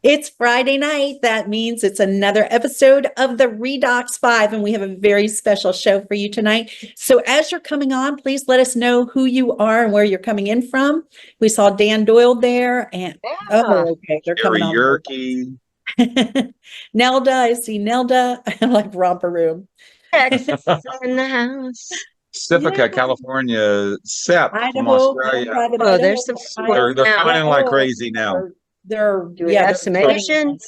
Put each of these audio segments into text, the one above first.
It's Friday night. That means it's another episode of the Redox 5, and we have a very special show for you tonight. So as you're coming on, please let us know who you are and where you're coming in from. We saw Dan Doyle there, and okay, they're coming on. Yerky. Nelda, I see Nelda. I like Romper Room. Texas in the house. Pacifica, California, Sep from Idaho, Australia. Oh, there's some They're coming in like crazy now. Do we have some Asians?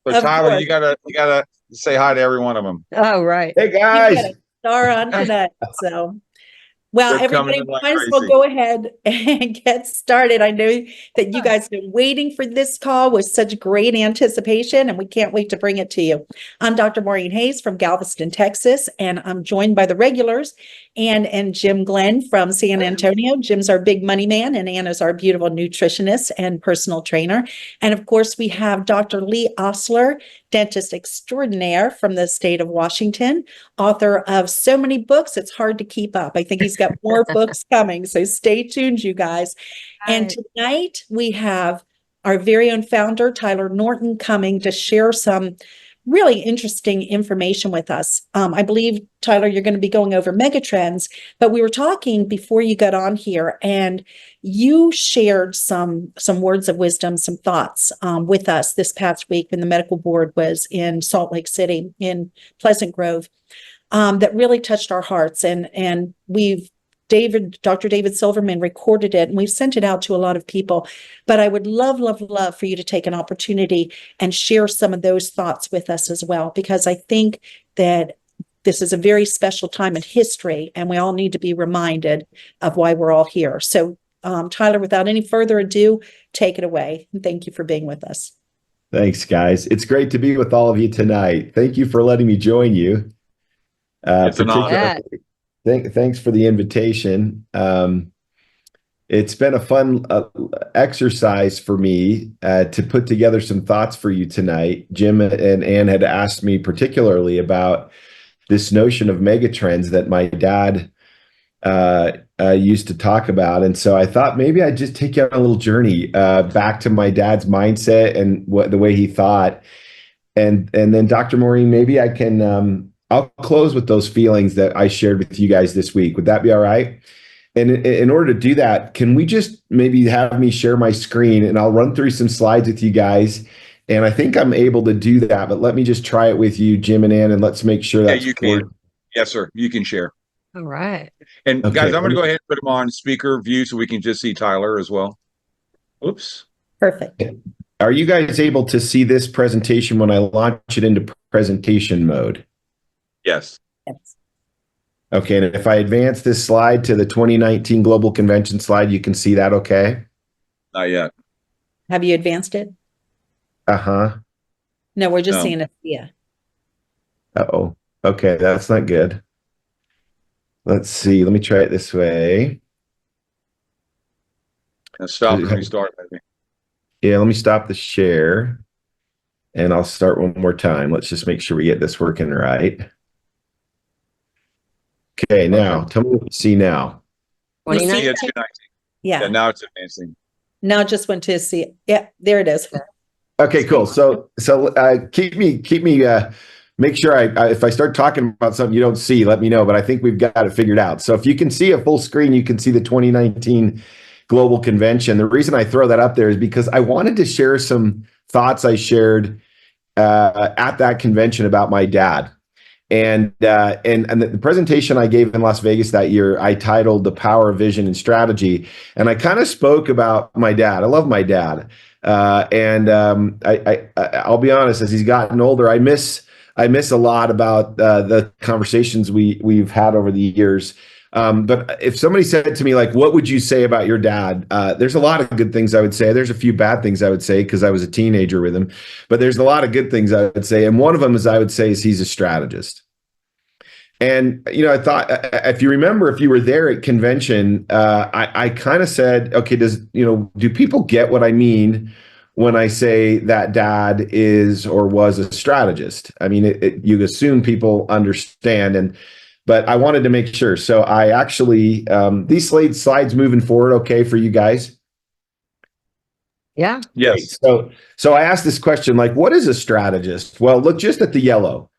So Tyler, you gotta say hi to every one of them. Oh, right. Hey guys. Star on tonight. So, well, They're everybody like might as well go ahead and get started. I know that you guys have been waiting for this call with such great anticipation, and we can't wait to bring it to you. I'm Dr. Maureen Hayes from Galveston, Texas, and I'm joined by the regulars, Ann and Jim Glenn from San Antonio. Jim's our big money man, and Anna's our beautiful nutritionist and personal trainer. And of course, we have Dr. Lee Osler, dentist extraordinaire from the state of Washington, author of so many books, it's hard to keep up. I think he's got more books coming, so stay tuned, you guys. And tonight we have our very own founder, Tyler Norton, coming to share some really interesting information with us. I believe, Tyler, you're going to be going over megatrends, but we were talking before you got on here, and you shared some words of wisdom, some thoughts with us this past week when the medical board was in Salt Lake City, in Pleasant Grove, that really touched our hearts. And Dr. David Silverman recorded it, and we've sent it out to a lot of people. But I would love for you to take an opportunity and share some of those thoughts with us as well, because I think that this is a very special time in history, and we all need to be reminded of why we're all here. So, Tyler, without any further ado, take it away. And thank you for being with us. Thanks, guys. It's great to be with all of you tonight. Thank you for letting me join you. It's an honor. Thanks for the invitation. It's been a fun exercise for me to put together some thoughts for you tonight. Jim and Ann had asked me particularly about this notion of megatrends that my dad used to talk about. And so I thought maybe I'd just take you on a little journey back to my dad's mindset and the way he thought. And then Dr. Maureen, maybe I can I'll close with those feelings that I shared with you guys this week. Would that be all right? And in order to do that, can we just maybe have me share my screen, and I'll run through some slides with you guys. And I think I'm able to do that, but let me just try it with you, Jim and Ann, and let's make sure that you can. Yes, sir. You can share. All right. And guys, I'm going to go ahead and put them on speaker view so we can just see Tyler as well. Oops. Perfect. Are you guys able to see this presentation when I launch it into presentation mode? Yes. Okay, and if I advance this slide to the 2019 Global Convention slide, you can see that okay? Not yet. Have you advanced it? Uh-huh. No, we're just seeing it. Yeah. Uh-oh. Okay, that's not good. Let's see. Let me try it this way. Now stop and restart, maybe. Yeah, let me stop the share, and I'll start one more time. Let's just make sure we get this working right. Okay, now tell me what you see now. 2019. Yeah. Now it's advancing. Now it just went to see. Yeah, there it is. Okay, cool. So keep me make sure if I start talking about something you don't see, let me know. But I think we've got it figured out. So if you can see a full screen, you can see the 2019 Global Convention. The reason I throw that up there is because I wanted to share some thoughts I shared at that convention about my dad. And the presentation I gave in Las Vegas that year, I titled "The Power of Vision and Strategy," and I kind of spoke about my dad. I love my dad, I'll be honest. As he's gotten older, I miss a lot about the conversations we've had over the years. But if somebody said to me, like, what would you say about your dad? There's a lot of good things I would say. There's a few bad things I would say because I was a teenager with him, but there's a lot of good things I would say. And one of them is he's a strategist. And, I thought, if you remember, if you were there at convention, I kind of said, okay, do people get what I mean when I say that dad is or was a strategist? I mean, you assume people understand, but I wanted to make sure. So I actually, these slides moving forward okay for you guys? Yeah. Yes. So I asked this question, like, what is a strategist? Well, look just at the yellow.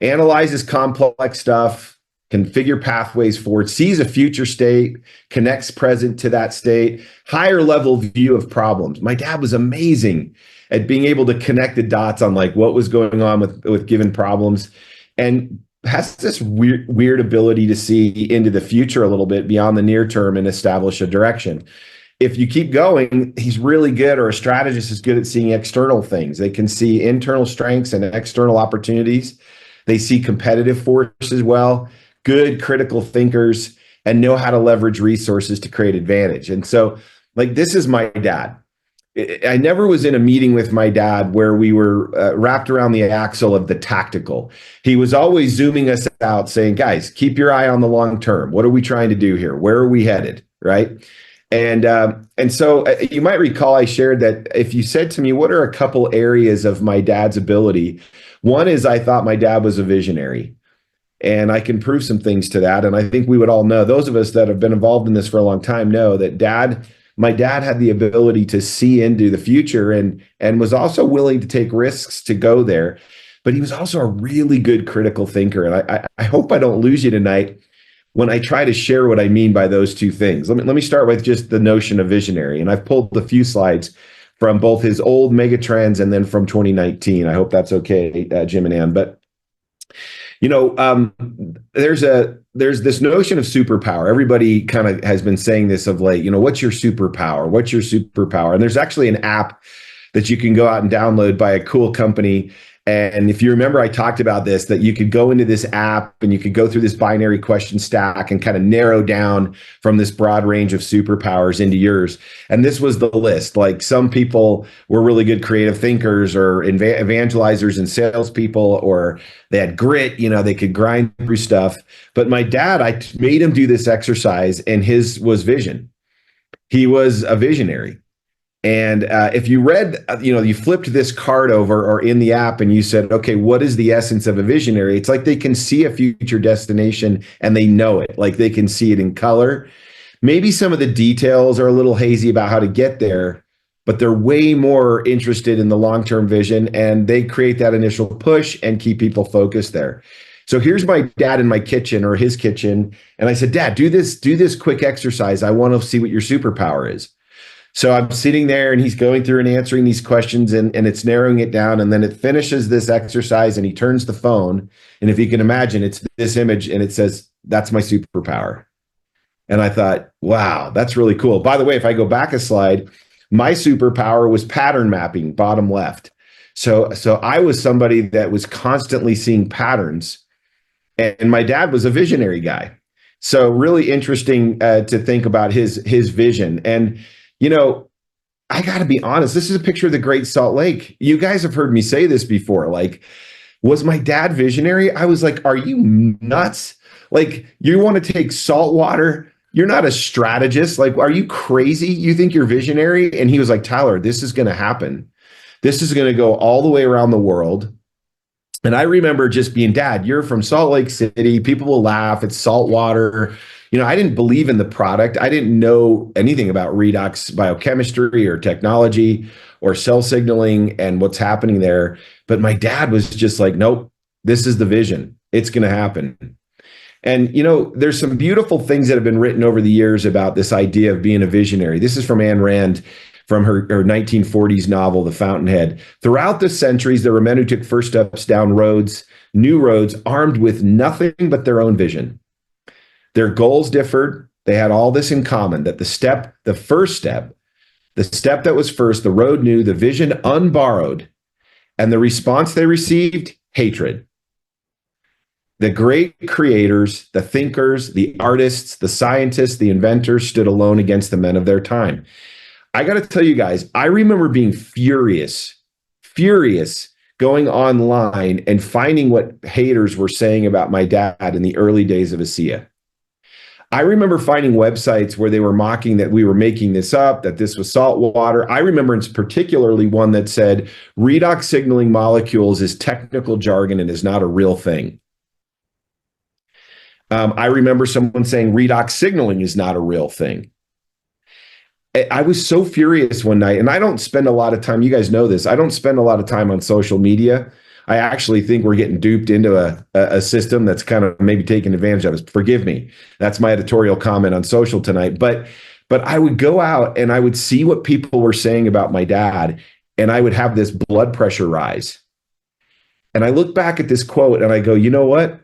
Analyzes complex stuff, can figure pathways forward, sees a future state, connects present to that state, higher level view of problems. My dad was amazing at being able to connect the dots on like what was going on with given problems, and has this weird ability to see into the future a little bit beyond the near term and establish a direction. If you keep going, he's really good, or a strategist is good at seeing external things. They can see internal strengths and external opportunities. They see competitive forces well, good critical thinkers, and know how to leverage resources to create advantage. And so, like, this is my dad. I never was in a meeting with my dad where we were wrapped around the axle of the tactical. He was always zooming us out, saying, guys, keep your eye on the long term. What are we trying to do here? Where are we headed? Right. And so you might recall I shared that if you said to me, what are a couple areas of my dad's ability? One is I thought my dad was a visionary, and I can prove some things to that. And I think we would all know, those of us that have been involved in this for a long time know that my dad had the ability to see into the future and was also willing to take risks to go there. But he was also a really good critical thinker. And I hope I don't lose you tonight when I try to share what I mean by those two things. Let me start with just the notion of visionary. And I've pulled a few slides from both his old megatrends and then from 2019. I hope that's okay, Jim and Ann. But there's this notion of superpower. Everybody kind of has been saying this of late. What's your superpower? What's your superpower? And there's actually an app that you can go out and download by a cool company. And if you remember, I talked about this, that you could go into this app and you could go through this binary question stack and kind of narrow down from this broad range of superpowers into yours. And this was the list. Like, some people were really good creative thinkers or evangelizers and salespeople, or they had grit, they could grind through stuff. But my dad, I made him do this exercise, and his was vision. He was a visionary. And if you read, you flipped this card over or in the app and you said, okay, what is the essence of a visionary? It's like they can see a future destination and they know it. Like, they can see it in color. Maybe some of the details are a little hazy about how to get there, but they're way more interested in the long-term vision, and they create that initial push and keep people focused there. So here's my dad in my kitchen, or his kitchen. And I said, Dad, do this quick exercise. I want to see what your superpower is. So I'm sitting there and he's going through and answering these questions, and it's narrowing it down. And then it finishes this exercise and he turns the phone. And if you can imagine, it's this image and it says, that's my superpower. And I thought, wow, that's really cool. By the way, if I go back a slide, my superpower was pattern mapping, bottom left. So I was somebody that was constantly seeing patterns, and my dad was a visionary guy. So really interesting to think about his vision. And I got to be honest, this is a picture of the Great Salt Lake. You guys have heard me say this before. Like, was my dad visionary? I was like, are you nuts? Like, you want to take salt water? You're not a strategist. Like, are you crazy? You think you're visionary? And he was like, Tyler, this is going to happen. This is going to go all the way around the world. And I remember just being, Dad, you're from Salt Lake City. People will laugh. It's salt water. I didn't believe in the product. I didn't know anything about redox biochemistry or technology or cell signaling and what's happening there. But my dad was just like, nope, this is the vision. It's going to happen. And, there's some beautiful things that have been written over the years about this idea of being a visionary. This is from Ayn Rand, from her 1940s novel, The Fountainhead. Throughout the centuries, there were men who took first steps down new roads, armed with nothing but their own vision. Their goals differed. They had all this in common, that the step that was first, the road new, the vision unborrowed, and the response they received, hatred. The great creators, the thinkers, the artists, the scientists, the inventors stood alone against the men of their time. I got to tell you guys, I remember being furious going online and finding what haters were saying about my dad in the early days of Asea. I remember finding websites where they were mocking that we were making this up, that this was salt water. I remember it's particularly one that said redox signaling molecules is technical jargon and is not a real thing. I remember someone saying redox signaling is not a real thing. I was so furious one night, and I don't spend a lot of time, you guys know this, I don't spend a lot of time on social media. I actually think we're getting duped into a system that's kind of maybe taking advantage of us. Forgive me. That's my editorial comment on social tonight. But I would go out and I would see what people were saying about my dad, and I would have this blood pressure rise. And I look back at this quote and I go, you know what?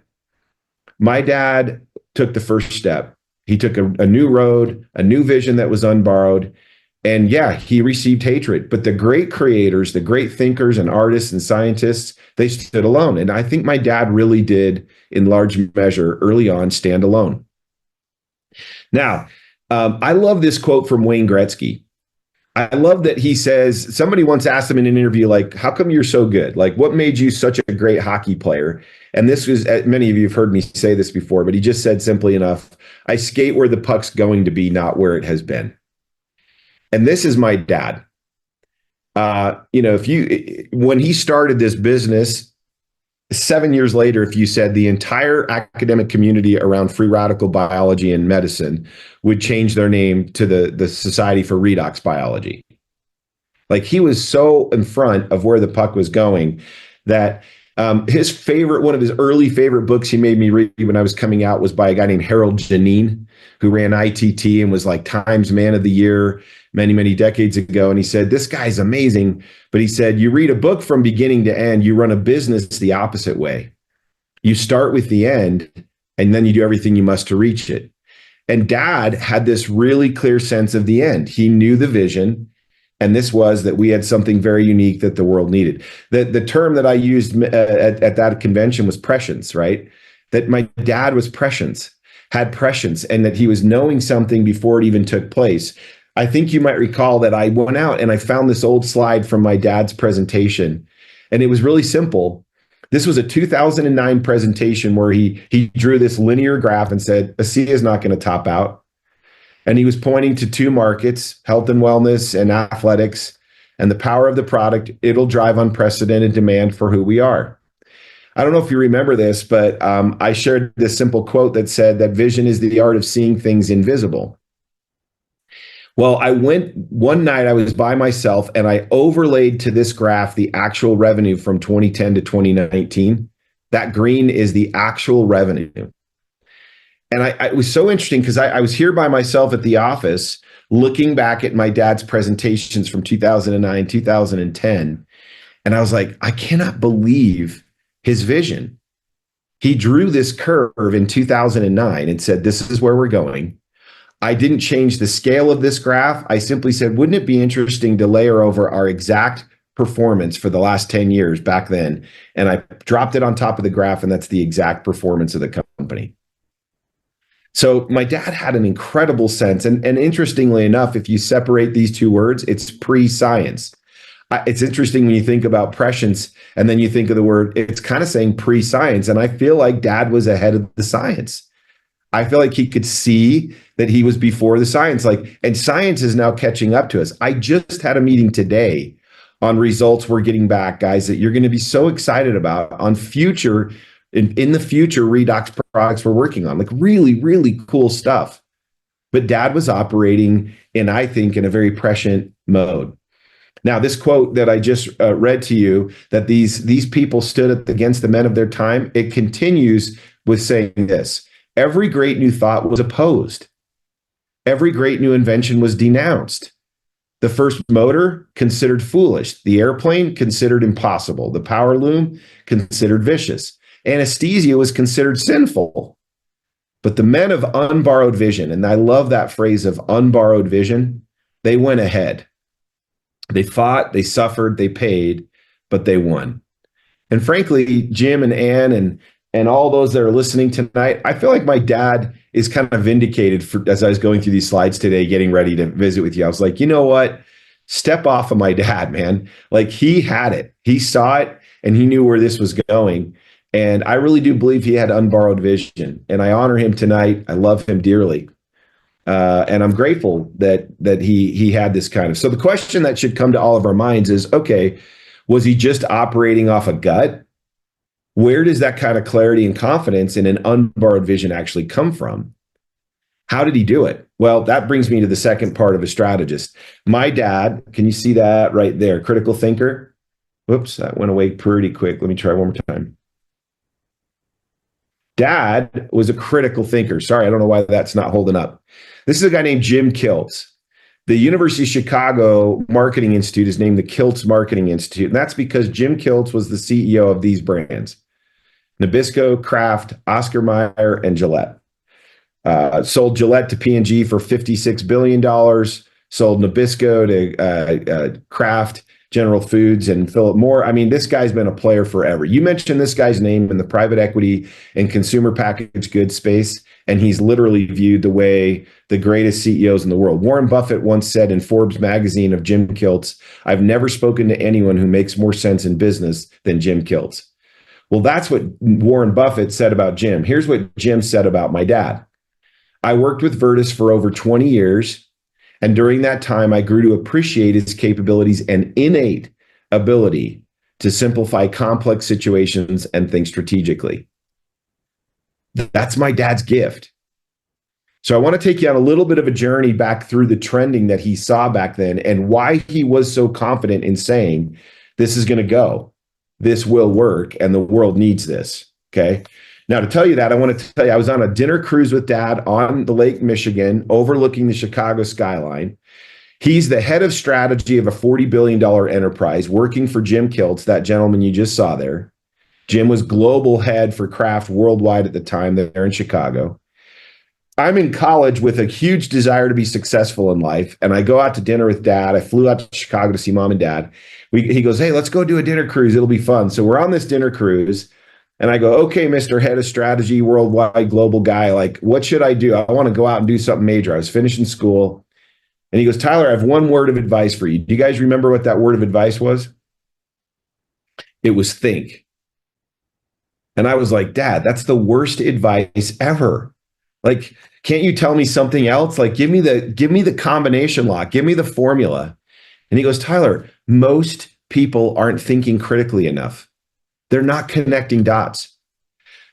My dad took the first step. He took a new road, a new vision that was unborrowed. And yeah, he received hatred. But the great creators, the great thinkers and artists and scientists, they stood alone. And I think my dad really did, in large measure, early on, stand alone. Now, I love this quote from Wayne Gretzky. I love that he says, somebody once asked him in an interview, like, how come you're so good? Like, what made you such a great hockey player? And this was, many of you have heard me say this before, but he just said simply enough, I skate where the puck's going to be, not where it has been. And this is my dad. When he started this business, 7 years later, if you said the entire academic community around free radical biology and medicine would change their name to the Society for Redox Biology. Like, he was so in front of where the puck was going that one of his early favorite books he made me read when I was coming out was by a guy named Harold Janine, who ran ITT and was like Times Man of the Year many, many decades ago. And he said, this guy's amazing. But he said, you read a book from beginning to end, you run a business the opposite way. You start with the end, and then you do everything you must to reach it. And Dad had this really clear sense of the end. He knew the vision. And this was that we had something very unique that the world needed. The term that I used at that convention was prescience, right? That my dad was prescience, had prescience, and that he was knowing something before it even took place. I think you might recall that I went out and I found this old slide from my dad's presentation, and it was really simple. This was a 2009 presentation where he drew this linear graph and said, Asea is not going to top out. And he was pointing to two markets, health and wellness and athletics, and the power of the product. It'll drive unprecedented demand for who we are. I don't know if you remember this, but I shared this simple quote that said that vision is the art of seeing things invisible. Well, one night I was by myself and I overlaid to this graph the actual revenue from 2010 to 2019. That green is the actual revenue. And it was so interesting because I was here by myself at the office looking back at my dad's presentations from 2009, 2010. And I was like, I cannot believe his vision. He drew this curve in 2009 and said, this is where we're going. I didn't change the scale of this graph. I simply said, wouldn't it be interesting to layer over our exact performance for the last 10 years back then? And I dropped it on top of the graph, and that's the exact performance of the company. So my dad had an incredible sense. And interestingly enough, if you separate these two words, it's pre-science. It's interesting when you think about prescience and then you think of the word, it's kind of saying pre-science. And I feel like Dad was ahead of the science. I feel like he could see that he was before the science. And science is now catching up to us. I just had a meeting today on results we're getting back, guys, that you're going to be so excited about on future in the future Redox products we're working on, like really, really cool stuff. But Dad was operating I think, in a very prescient mode. Now, this quote that I just read to you, that these people stood against the men of their time, it continues with saying this: every great new thought was opposed. Every great new invention was denounced. The first motor considered foolish. The airplane considered impossible. The power loom considered vicious. Anesthesia was considered sinful. But the men of unborrowed vision, and I love that phrase of unborrowed vision, they went ahead. They fought, they suffered, they paid, but they won. And frankly, Jim and Ann and all those that are listening tonight, I feel like my dad is kind of vindicated as I was going through these slides today, getting ready to visit with you. I was like, you know what? Step off of my dad, man. Like, he had it. He saw it and he knew where this was going. And I really do believe he had unborrowed vision. And I honor him tonight. I love him dearly. And I'm grateful that he had this kind of. So the question that should come to all of our minds is, okay, was he just operating off a gut? Where does that kind of clarity and confidence in an unborrowed vision actually come from? How did he do it? Well, that brings me to the second part of a strategist. My dad, can you see that right there? Critical thinker. Whoops, that went away pretty quick. Let me try one more time. Dad was a critical thinker. Sorry, I don't know why that's not holding up. This is a guy named Jim Kiltz. The University of Chicago Marketing Institute is named the Kiltz Marketing Institute. And that's because Jim Kiltz was the CEO of these brands: Nabisco, Kraft, Oscar Mayer, and Gillette. Sold Gillette to P&G for $56 billion, sold Nabisco to Kraft, General Foods, and Philip Morris. I mean, this guy's been a player forever. You mentioned this guy's name in the private equity and consumer packaged goods space, and he's literally viewed the way the greatest CEOs in the world. Warren Buffett once said in Forbes magazine of Jim Kiltz, "I've never spoken to anyone who makes more sense in business than Jim Kiltz." Well, that's what Warren Buffett said about Jim. Here's what Jim said about my dad. I worked with Virtus for over 20 years, and during that time, I grew to appreciate his capabilities and innate ability to simplify complex situations and think strategically. That's my dad's gift. So I want to take you on a little bit of a journey back through the trending that he saw back then and why he was so confident in saying, this is going to go, this will work, and the world needs this, okay? Now, to tell you that, I want to tell you, I was on a dinner cruise with Dad on the Lake Michigan, overlooking the Chicago skyline. He's the head of strategy of a $40 billion enterprise working for Jim Kiltz, that gentleman you just saw there. Jim was global head for Kraft worldwide at the time there in Chicago. I'm in college with a huge desire to be successful in life, and I go out to dinner with Dad. I flew out to Chicago to see Mom and Dad. He goes, hey, let's go do a dinner cruise. It'll be fun. So we're on this dinner cruise. And I go, okay, Mr. Head of Strategy, worldwide global guy, like, what should I do? I want to go out and do something major. I was finishing school. And he goes, Tyler, I have one word of advice for you. Do you guys remember what that word of advice was? It was think. And I was like, Dad, that's the worst advice ever. Like, can't you tell me something else? Like, give me the combination lock. Give me the formula. And he goes, Tyler, most people aren't thinking critically enough. They're not connecting dots.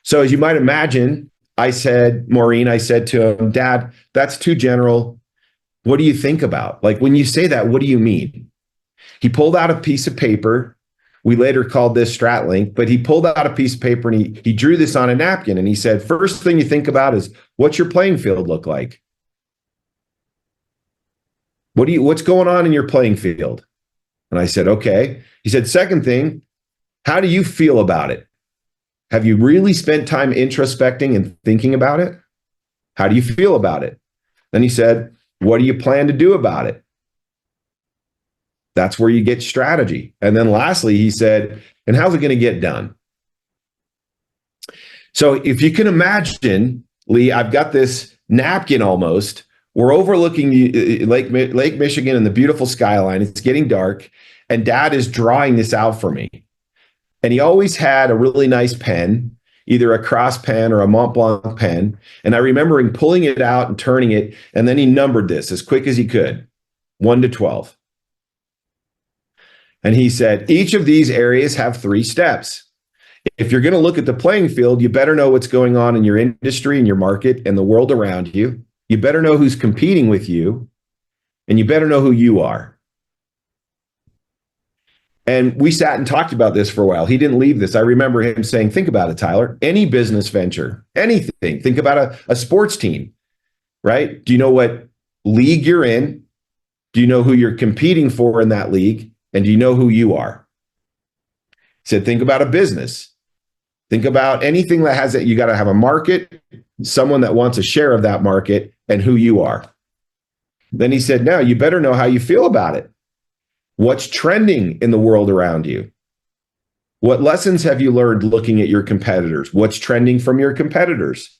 So as you might imagine, I said to him, Dad, that's too general. What do you think about? Like, when you say that, what do you mean? He pulled out a piece of paper. We later called this StrategicLink, but he pulled out a piece of paper and he drew this on a napkin and he said, first thing you think about is, what's your playing field look like? What's going on in your playing field? And I said, okay. He said, second thing, how do you feel about it? Have you really spent time introspecting and thinking about it? How do you feel about it? Then he said, what do you plan to do about it? That's where you get strategy. And then lastly, he said, and how's it going to get done? So if you can imagine, Lee, I've got this napkin almost. We're overlooking the Lake Michigan and the beautiful skyline. It's getting dark, and Dad is drawing this out for me. And he always had a really nice pen, either a cross pen or a Mont Blanc pen. And I remember him pulling it out and turning it, and then he numbered this as quick as he could, 1 to 12. And he said, each of these areas have 3 steps. If you're going to look at the playing field, you better know what's going on in your industry and your market and the world around you. You better know who's competing with you, and you better know who you are. And we sat and talked about this for a while. He didn't leave this. I remember him saying, think about it, Tyler. Any business venture, anything. Think about a sports team, right? Do you know what league you're in? Do you know who you're competing for in that league? And do you know who you are? He said, think about a business. Think about anything that has it. You got to have a market, someone that wants a share of that market, and who you are. Then he said, now you better know how you feel about it. What's trending in the world around you? What lessons have you learned looking at your competitors? What's trending from your competitors?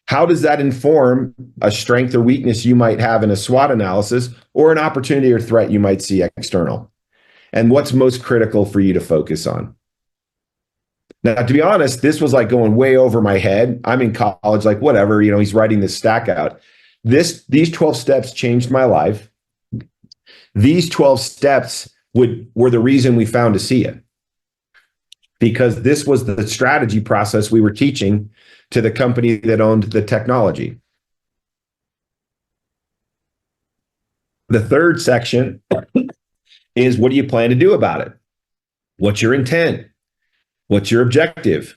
How does that inform a strength or weakness you might have in a SWOT analysis, or an opportunity or threat you might see external? And what's most critical for you to focus on? Now, to be honest, this was like going way over my head. I'm in college, like whatever, he's writing this stack out. These 12 steps changed my life. These 12 steps were the reason we found Asea, because this was the strategy process we were teaching to the company that owned the technology. The third section is, what do you plan to do about it? What's your intent? What's your objective?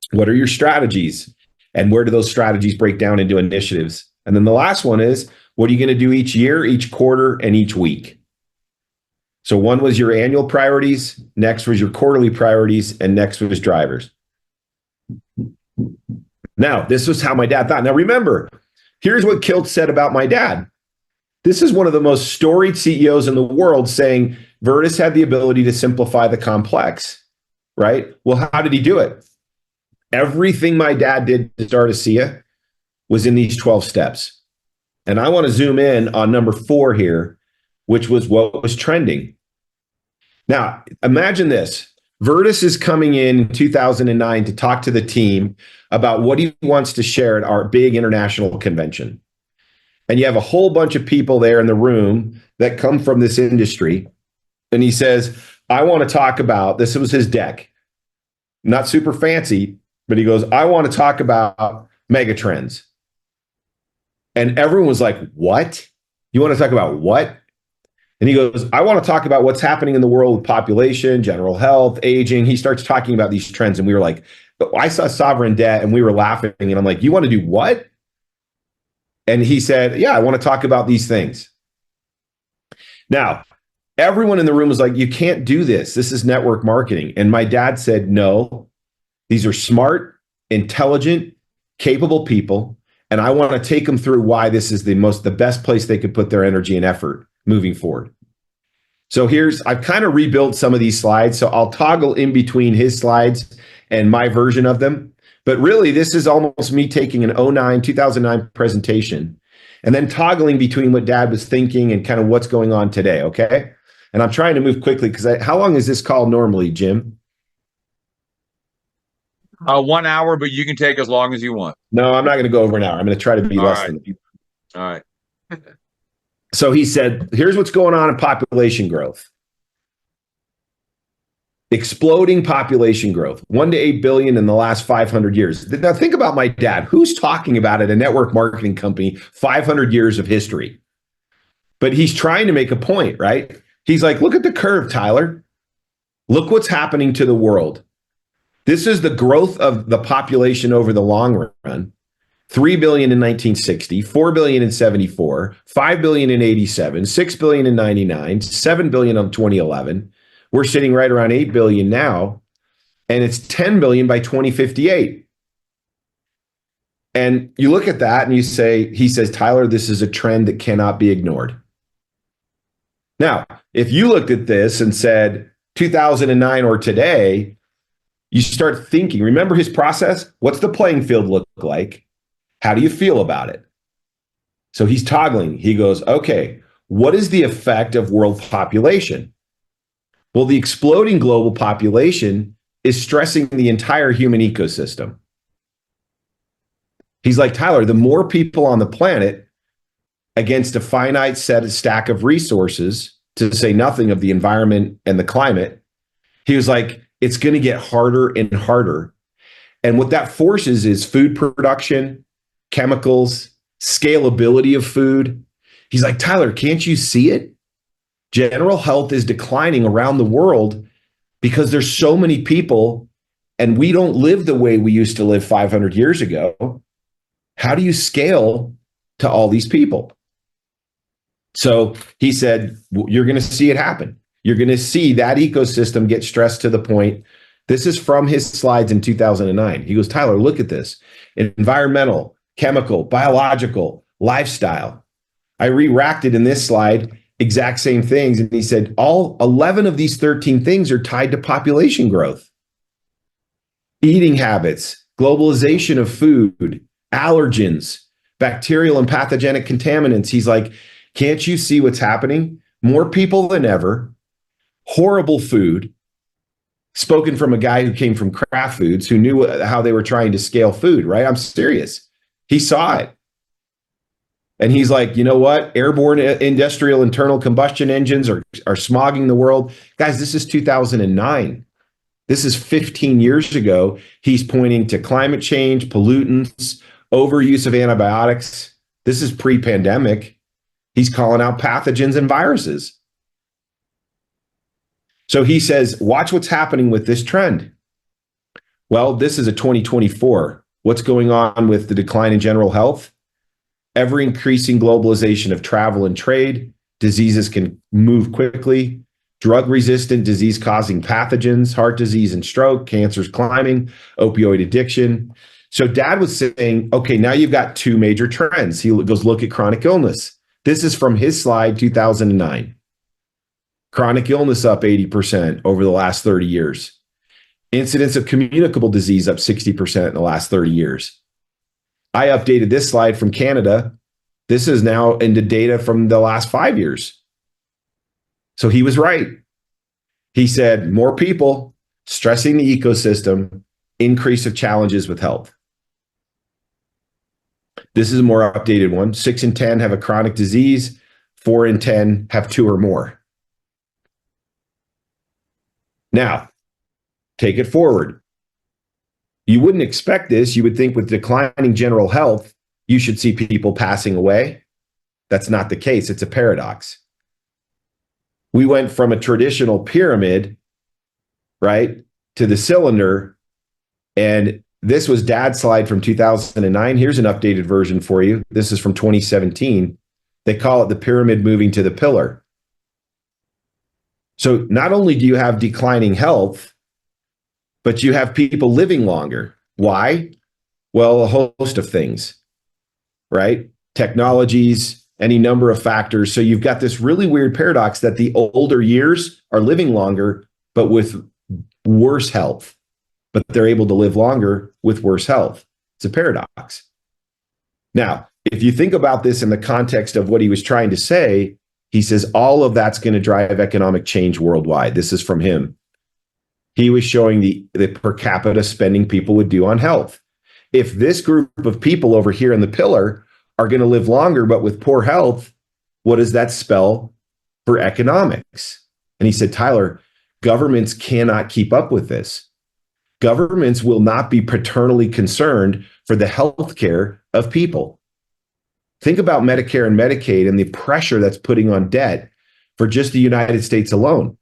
What are your strategies? And where do those strategies break down into initiatives? And then the last one is, what are you going to do each year, each quarter, and each week? So one was your annual priorities, next was your quarterly priorities, and next was drivers. Now, this was how my dad thought. Now remember, here's what Kilt said about my dad. This is one of the most storied CEOs in the world saying Virtus had the ability to simplify the complex, right? Well, how did he do it? Everything my dad did to start Asea was in these 12 steps. And I want to zoom in on number 4 here, which was what was trending. Now, imagine this. Virtus is coming in 2009 to talk to the team about what he wants to share at our big international convention. And you have a whole bunch of people there in the room that come from this industry. And he says, I want to talk about, this was his deck, not super fancy, but he goes, I want to talk about mega trends. And everyone was like, what? You want to talk about what? And he goes, I want to talk about what's happening in the world with population, general health, aging. He starts talking about these trends. And we were like, I saw sovereign debt and we were laughing. And I'm like, you want to do what? And he said, yeah, I want to talk about these things. Now, everyone in the room was like, you can't do this. This is network marketing. And my dad said, no, these are smart, intelligent, capable people. And I want to take them through why this is the best place they could put their energy and effort moving forward. So I've kind of rebuilt some of these slides. So I'll toggle in between his slides and my version of them. But really, this is almost me taking an 2009 presentation and then toggling between what Dad was thinking and kind of what's going on today, okay? And I'm trying to move quickly because how long is this call normally, Jim? 1 hour, but you can take as long as you want. No, I'm not going to go over an hour. I'm going to try to be All less right. than. All right. So he said, here's what's going on in population growth. Exploding population growth, 1 to 8 billion in the last 500 years. Now think about my dad. Who's talking about it? A network marketing company, 500 years of history. But he's trying to make a point, right? He's like, look at the curve, Tyler. Look what's happening to the world. This is the growth of the population over the long run. 3 billion in 1960, 4 billion in 74, 5 billion in 87, 6 billion in 99, 7 billion in 2011. We're sitting right around 8 billion now, and it's 10 billion by 2058. And you look at that and he says, Tyler, this is a trend that cannot be ignored. Now, if you looked at this and said 2009 or today, you start thinking, remember his process? What's the playing field look like? How do you feel about it? So he's toggling. He goes, okay, what is the effect of world population? Well, the exploding global population is stressing the entire human ecosystem. He's like, Tyler, the more people on the planet against a finite stack of resources, to say nothing of the environment and the climate, he was like, it's going to get harder and harder. And what that forces is food production, chemicals, scalability of food. He's like, Tyler, can't you see it? General health is declining around the world because there's so many people and we don't live the way we used to live 500 years ago. How do you scale to all these people? So he said, you're going to see it happen. You're going to see that ecosystem get stressed to the point. This is from his slides in 2009. He goes, Tyler, look at this. Environmental, chemical, biological, lifestyle. I re-racked it in this slide, exact same things. And he said, all 11 of these 13 things are tied to population growth. Eating habits, globalization of food, allergens, bacterial and pathogenic contaminants. He's like, can't you see what's happening? More people than ever, horrible food, spoken from a guy who came from Kraft Foods, who knew how they were trying to scale food, right? I'm serious. He saw it. And he's like, you know what? Airborne industrial internal combustion engines are smogging the world. Guys, this is 2009. This is 15 years ago. He's pointing to climate change, pollutants, overuse of antibiotics. This is pre-pandemic. He's calling out pathogens and viruses. So he says, watch what's happening with this trend. Well, this is a 2024. What's going on with the decline in general health? Ever increasing globalization of travel and trade. Diseases can move quickly. Drug-resistant disease-causing pathogens, heart disease and stroke, cancers climbing, opioid addiction. So Dad was saying, okay, now you've got two major trends. He goes, look at chronic illness. This is from his slide, 2009. Chronic illness up 80% over the last 30 years. Incidence of communicable disease up 60% in the last 30 years. I updated this slide from Canada. This is now into data from the last 5 years. So he was right. He said more people, stressing the ecosystem, increase of challenges with health. This is a more updated one. 6 in 10 have a chronic disease. 4 in 10 have 2 or more. Now, take it forward. You wouldn't expect this. You would think with declining general health, you should see people passing away. That's not the case. It's a paradox. We went from a traditional pyramid, right, to the cylinder. And this was Dad's slide from 2009. Here's an updated version for you. This is from 2017. They call it the pyramid moving to the pillar. So not only do you have declining health, but you have people living longer. Why? Well, a host of things, right? Technologies, any number of factors. So you've got this really weird paradox that the older years are living longer, but with worse health. But they're able to live longer with worse health. It's a paradox. Now, if you think about this in the context of what he was trying to say, he says all of that's going to drive economic change worldwide. This is from him. He was showing the per capita spending people would do on health. If this group of people over here in the pillar are going to live longer, but with poor health, what does that spell for economics? And he said, Tyler, governments cannot keep up with this. Governments will not be paternally concerned for the health care of people. Think about Medicare and Medicaid and the pressure that's putting on debt for just the United States alone.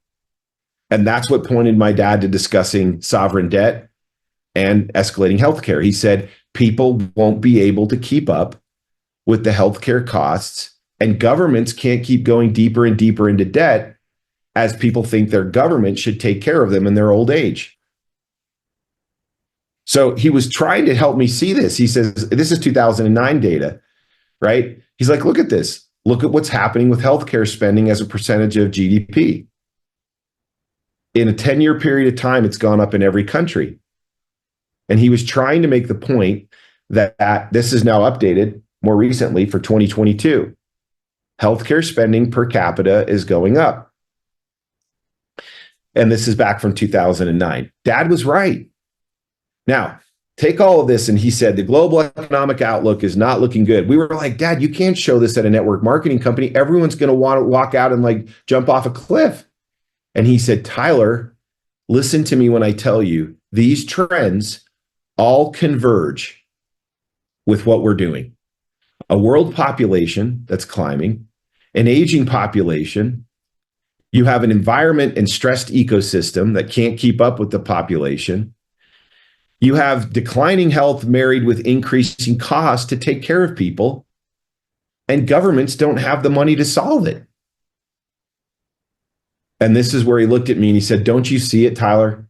And that's what pointed my dad to discussing sovereign debt and escalating healthcare. He said people won't be able to keep up with the healthcare costs, and governments can't keep going deeper and deeper into debt as people think their government should take care of them in their old age. So he was trying to help me see this. He says, this is 2009 data, right? He's like, look at this. Look at what's happening with healthcare spending as a percentage of GDP. In a 10-year period of time, it's gone up in every country. And he was trying to make the point that this is now updated more recently for 2022. Healthcare spending per capita is going up. And this is back from 2009. Dad was right. Now, take all of this, and he said, the global economic outlook is not looking good. We were like, Dad, you can't show this at a network marketing company. Everyone's going to want to walk out and like jump off a cliff. And he said, Tyler, listen to me when I tell you, these trends all converge with what we're doing. A world population that's climbing, an aging population. You have an environment and stressed ecosystem that can't keep up with the population. You have declining health married with increasing costs to take care of people, and governments don't have the money to solve it. And this is where he looked at me and he said, don't you see it, Tyler?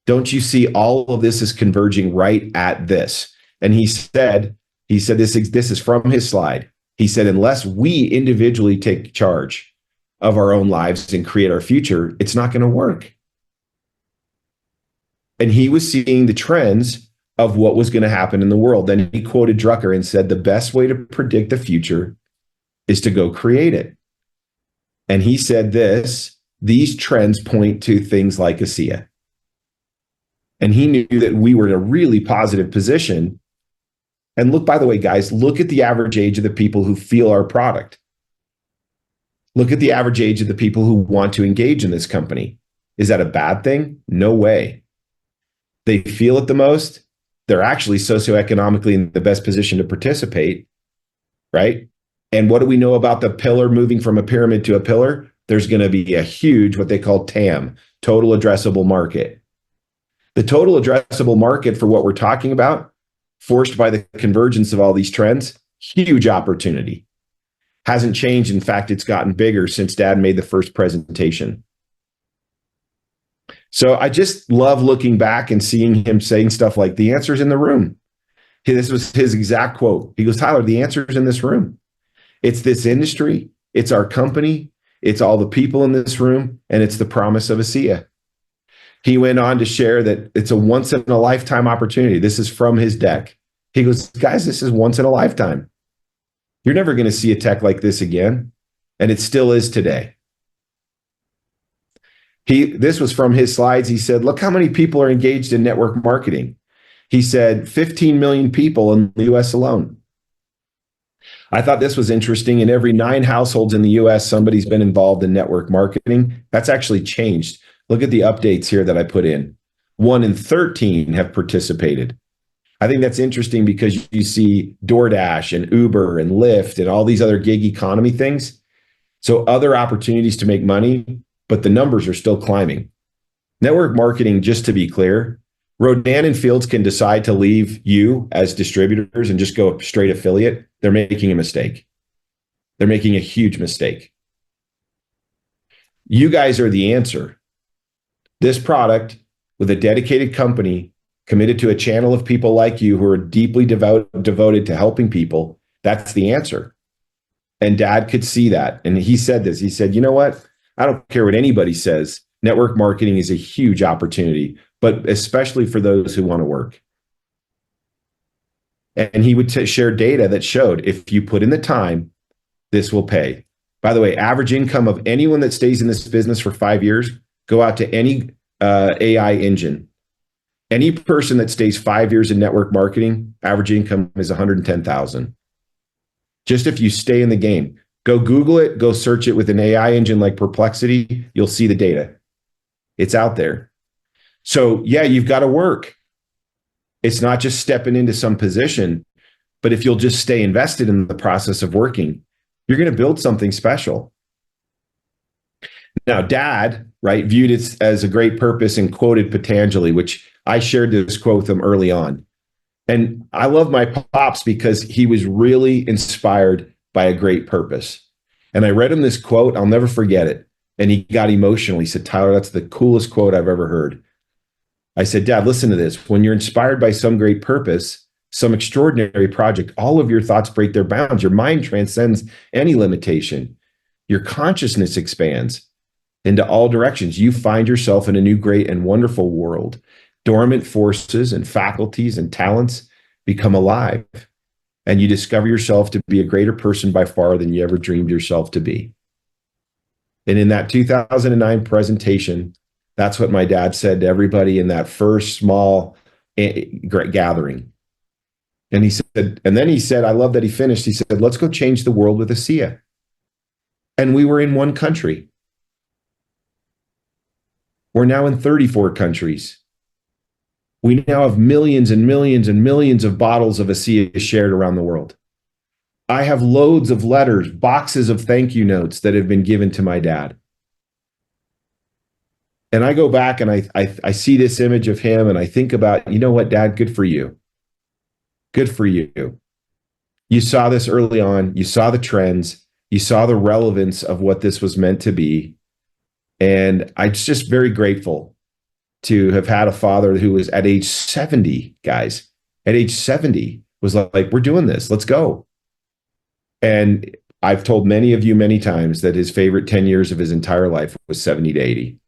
Don't you see all of this is converging right at this? And he said this is from his slide. He said, unless we individually take charge of our own lives and create our future, it's not going to work. And he was seeing the trends of what was going to happen in the world. Then he quoted Drucker and said, the best way to predict the future is to go create it. And he said these trends point to things like Asea. And he knew that we were in a really positive position. And look, by the way, guys, look at the average age of the people who feel our product. Look at the average age of the people who want to engage in this company. Is that a bad thing? No way. They feel it the most. They're actually socioeconomically in the best position to participate, right? And what do we know about the pillar moving from a pyramid to a pillar? There's going to be a huge, what they call TAM, total addressable market. The total addressable market for what we're talking about, forced by the convergence of all these trends, huge opportunity. Hasn't changed. In fact, it's gotten bigger since Dad made the first presentation. So I just love looking back and seeing him saying stuff like, the answer's in the room. This was his exact quote. He goes, Tyler, the answer's in this room. It's this industry. It's our company. It's all the people in this room. And it's the promise of Asea. He went on to share that it's a once in a lifetime opportunity. This is from his deck. He goes, guys, this is once in a lifetime. You're never going to see a tech like this again. And it still is today. This was from his slides. He said, look how many people are engaged in network marketing. He said 15 million people in the US alone. I thought this was interesting. In every 9 households in the US, somebody's been involved in network marketing. That's actually changed. Look at the updates here that I put in. 1 in 13 have participated. I think that's interesting because you see DoorDash and Uber and Lyft and all these other gig economy things. So other opportunities to make money, but the numbers are still climbing. Network marketing, just to be clear, Rodan and Fields can decide to leave you as distributors and just go straight affiliate. They're making a mistake. They're making a huge mistake. You guys are the answer. This product with a dedicated company committed to a channel of people like you who are deeply devoted to helping people, that's the answer. And Dad could see that. And he said this. He said, you know what? I don't care what anybody says. Network marketing is a huge opportunity, but especially for those who want to work. And he would share data that showed if you put in the time, this will pay. By the way, average income of anyone that stays in this business for 5 years, go out to any AI engine. Any person that stays 5 years in network marketing, average income is 110,000. Just if you stay in the game, go Google it, go search it with an AI engine like Perplexity, you'll see the data. It's out there. So yeah, you've got to work. It's not just stepping into some position, but if you'll just stay invested in the process of working, you're going to build something special. Now, Dad, right, viewed it as a great purpose and quoted Patanjali, which I shared this quote with him early on. And I love my pops because he was really inspired by a great purpose. And I read him this quote, I'll never forget it. And he got emotional. He said, Tyler, that's the coolest quote I've ever heard. I said, Dad, listen to this. When you're inspired by some great purpose, some extraordinary project, all of your thoughts break their bounds. Your mind transcends any limitation. Your consciousness expands into all directions. You find yourself in a new, great, and wonderful world. Dormant forces and faculties and talents become alive. And you discover yourself to be a greater person by far than you ever dreamed yourself to be. And in that 2009 presentation, that's what my dad said to everybody in that first small gathering. And he said, and then he said, I love that he finished. He said, let's go change the world with Asea. And we were in 1 country. We're now in 34 countries. We now have millions and millions and millions of bottles of Asea shared around the world. I have loads of letters, boxes of thank you notes that have been given to my dad. And I go back and I see this image of him and I think about, you know what, Dad, good for you. Good for you. You saw this early on. You saw the trends. You saw the relevance of what this was meant to be. And I'm just very grateful to have had a father who was at age 70, guys, at age 70 was like, we're doing this. Let's go. And I've told many of you many times that his favorite 10 years of his entire life was 70 to 80.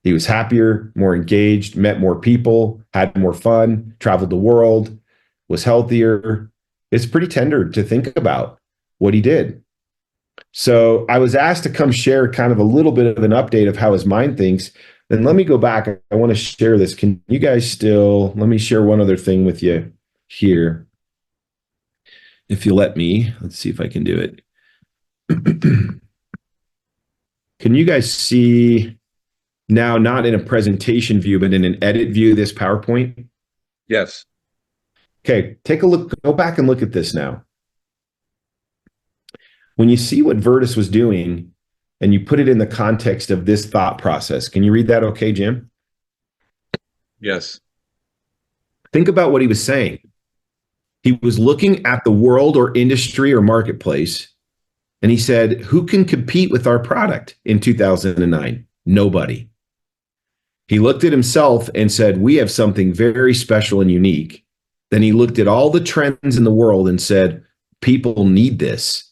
He was happier, more engaged, met more people, had more fun, traveled the world, was healthier. It's pretty tender to think about what he did. So I was asked to come share kind of a little bit of an update of how his mind thinks. Then let me go back. I want to share this. Can you guys still, let me share one other thing with you here. If you let me, let's see if I can do it. Can you guys see now, not in a presentation view, but in an edit view, this PowerPoint? Yes. Okay, take a look, go back and look at this now. When you see what Virtus was doing and you put it in the context of this thought process, can you read that okay, Jim? Yes. Think about what he was saying. He was looking at the world or industry or marketplace, and he said, who can compete with our product in 2009? Nobody. He looked at himself and said, we have something very special and unique. Then he looked at all the trends in the world and said, people need this.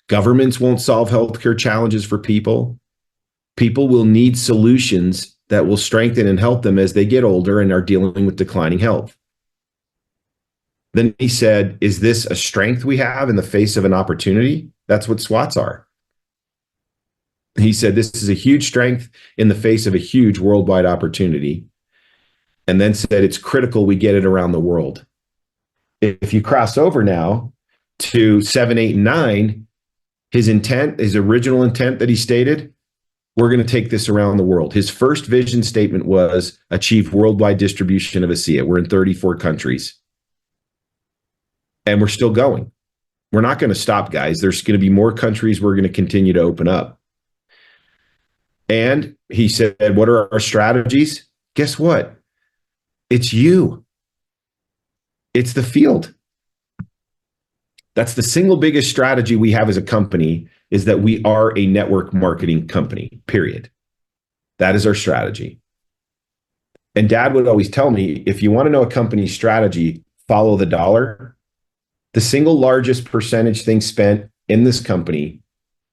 Governments won't solve healthcare challenges for people. People will need solutions that will strengthen and help them as they get older and are dealing with declining health. Then he said, is this a strength we have in the face of an opportunity? That's what SWATs are. He said, this is a huge strength in the face of a huge worldwide opportunity. And then said, it's critical we get it around the world. If you cross over now to 7, 8, and 9, his intent, his original intent that he stated, we're going to take this around the world. His first vision statement was achieve worldwide distribution of Asea. We're in 34 countries. And we're still going. We're not going to stop, guys. There's going to be more countries we're going to continue to open up. And he said, what are our strategies? Guess what? It's you. It's the field. That's the single biggest strategy we have as a company, is that we are a network marketing company, period. That is our strategy. And Dad would always tell me, if you want to know a company's strategy, follow the dollar. The single largest percentage thing spent in this company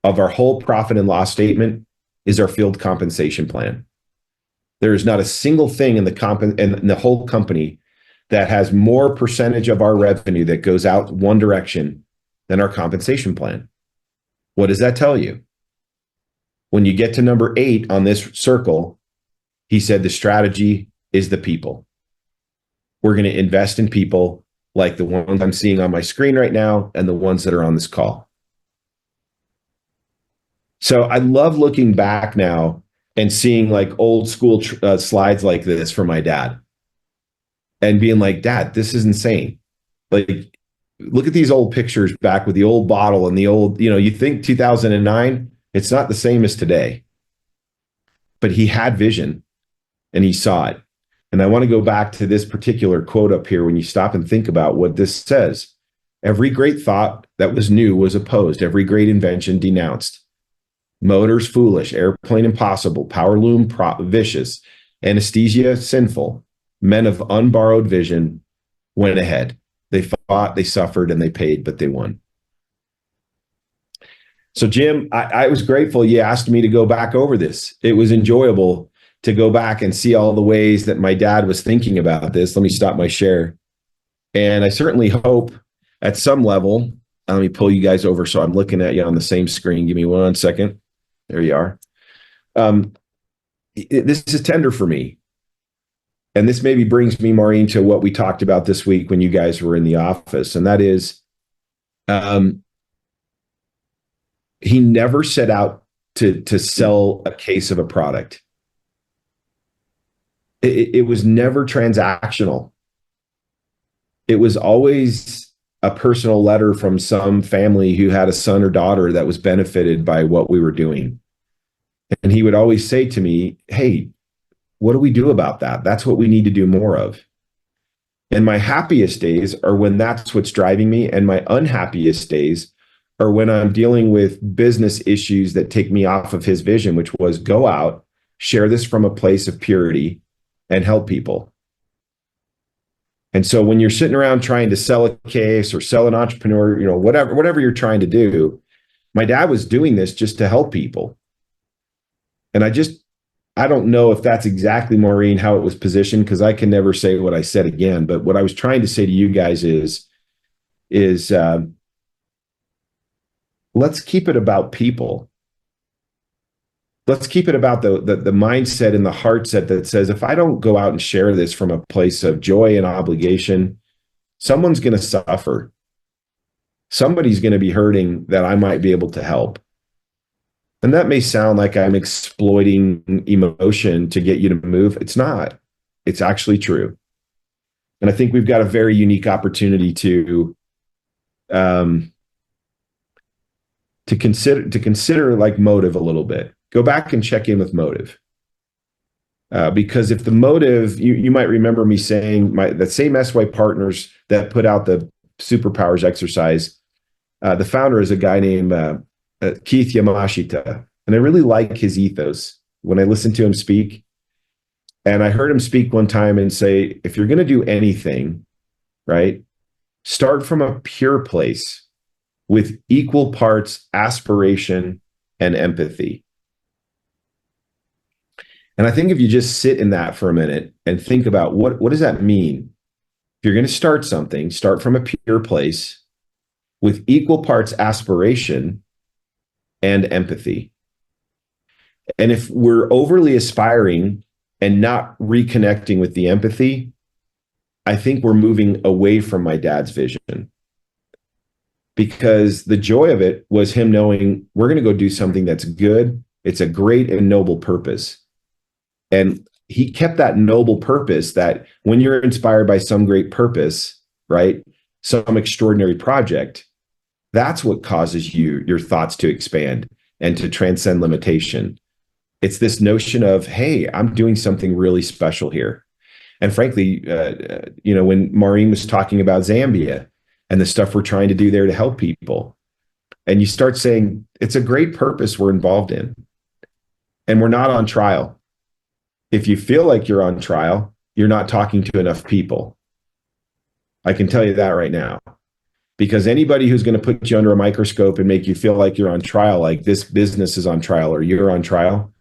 of our whole profit and loss statement is our field compensation plan. There is not a single thing in the whole company that has more percentage of our revenue that goes out one direction than our compensation plan. What does that tell you? When you get to number 8 on this circle, he said the strategy is the people. We're going to invest in people like the ones I'm seeing on my screen right now and the ones that are on this call. So I love looking back now and seeing like old school slides like this from my dad and being like, Dad, this is insane. Like, look at these old pictures back with the old bottle and the old, you think 2009, it's not the same as today. But he had vision and he saw it. And I want to go back to this particular quote up here when you stop and think about what this says. Every great thought that was new was opposed. Every great invention denounced. Motors foolish, airplane impossible, power loom vicious, anesthesia sinful. Men of unborrowed vision went ahead. They fought, they suffered, and they paid, but they won. So Jim, I was grateful you asked me to go back over this. It was enjoyable to go back and see all the ways that my dad was thinking about this. Let me stop my share. And I certainly hope at some level, let me pull you guys over so I'm looking at you on the same screen. Give me 1 second. There you are. This is tender for me. And this maybe brings me, Maureen, to what we talked about this week when you guys were in the office. And that is, he never set out to sell a case of a product. It was never transactional. It was always a personal letter from some family who had a son or daughter that was benefited by what we were doing. And he would always say to me, hey, what do we do about that? That's what we need to do more of. And my happiest days are when that's what's driving me. And my unhappiest days are when I'm dealing with business issues that take me off of his vision, which was go out, share this from a place of purity, and help people. And so when you're sitting around trying to sell a case or sell an entrepreneur, whatever you're trying to do, my dad was doing this just to help people. And I don't know if that's exactly, Maureen, how it was positioned, because I can never say what I said again. But what I was trying to say to you guys is let's keep it about people. Let's keep it about the mindset and the heart set that says, if I don't go out and share this from a place of joy and obligation, someone's going to suffer. Somebody's going to be hurting that I might be able to help. And that may sound like I'm exploiting emotion to get you to move. It's not. It's actually true. And I think we've got a very unique opportunity to to consider like motive a little bit. Go back and check in with motive. Because if the motive, you might remember me saying that same SY Partners that put out the superpowers exercise, the founder is a guy named Keith Yamashita. And I really like his ethos when I listen to him speak. And I heard him speak one time and say, if you're going to do anything, right, start from a pure place with equal parts aspiration and empathy. And I think if you just sit in that for a minute and think about what does that mean? If you're going to start something, start from a pure place with equal parts aspiration and empathy. And if we're overly aspiring and not reconnecting with the empathy, I think we're moving away from my dad's vision. Because the joy of it was him knowing we're going to go do something that's good. It's a great and noble purpose. And he kept that noble purpose that when you're inspired by some great purpose, right, some extraordinary project, that's what causes your thoughts to expand and to transcend limitation. It's this notion of, hey, I'm doing something really special here. And frankly, when Maureen was talking about Zambia and the stuff we're trying to do there to help people, and you start saying, it's a great purpose we're involved in, and we're not on trial. If you feel like you're on trial, you're not talking to enough people. I can tell you that right now. Because anybody who's going to put you under a microscope and make you feel like you're on trial, like this business is on trial or you're on trial,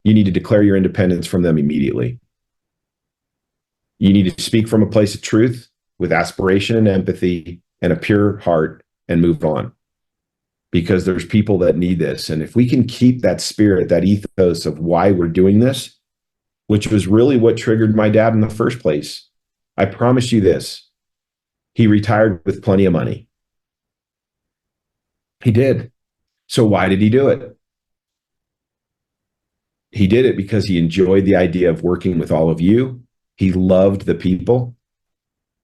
you need to declare your independence from them immediately. You need to speak from a place of truth with aspiration and empathy and a pure heart and move on. Because there's people that need this. And if we can keep that spirit, that ethos of why we're doing this, which was really what triggered my dad in the first place, I promise you this. He retired with plenty of money. He did. So why did he do it? He did it because he enjoyed the idea of working with all of you. He loved the people.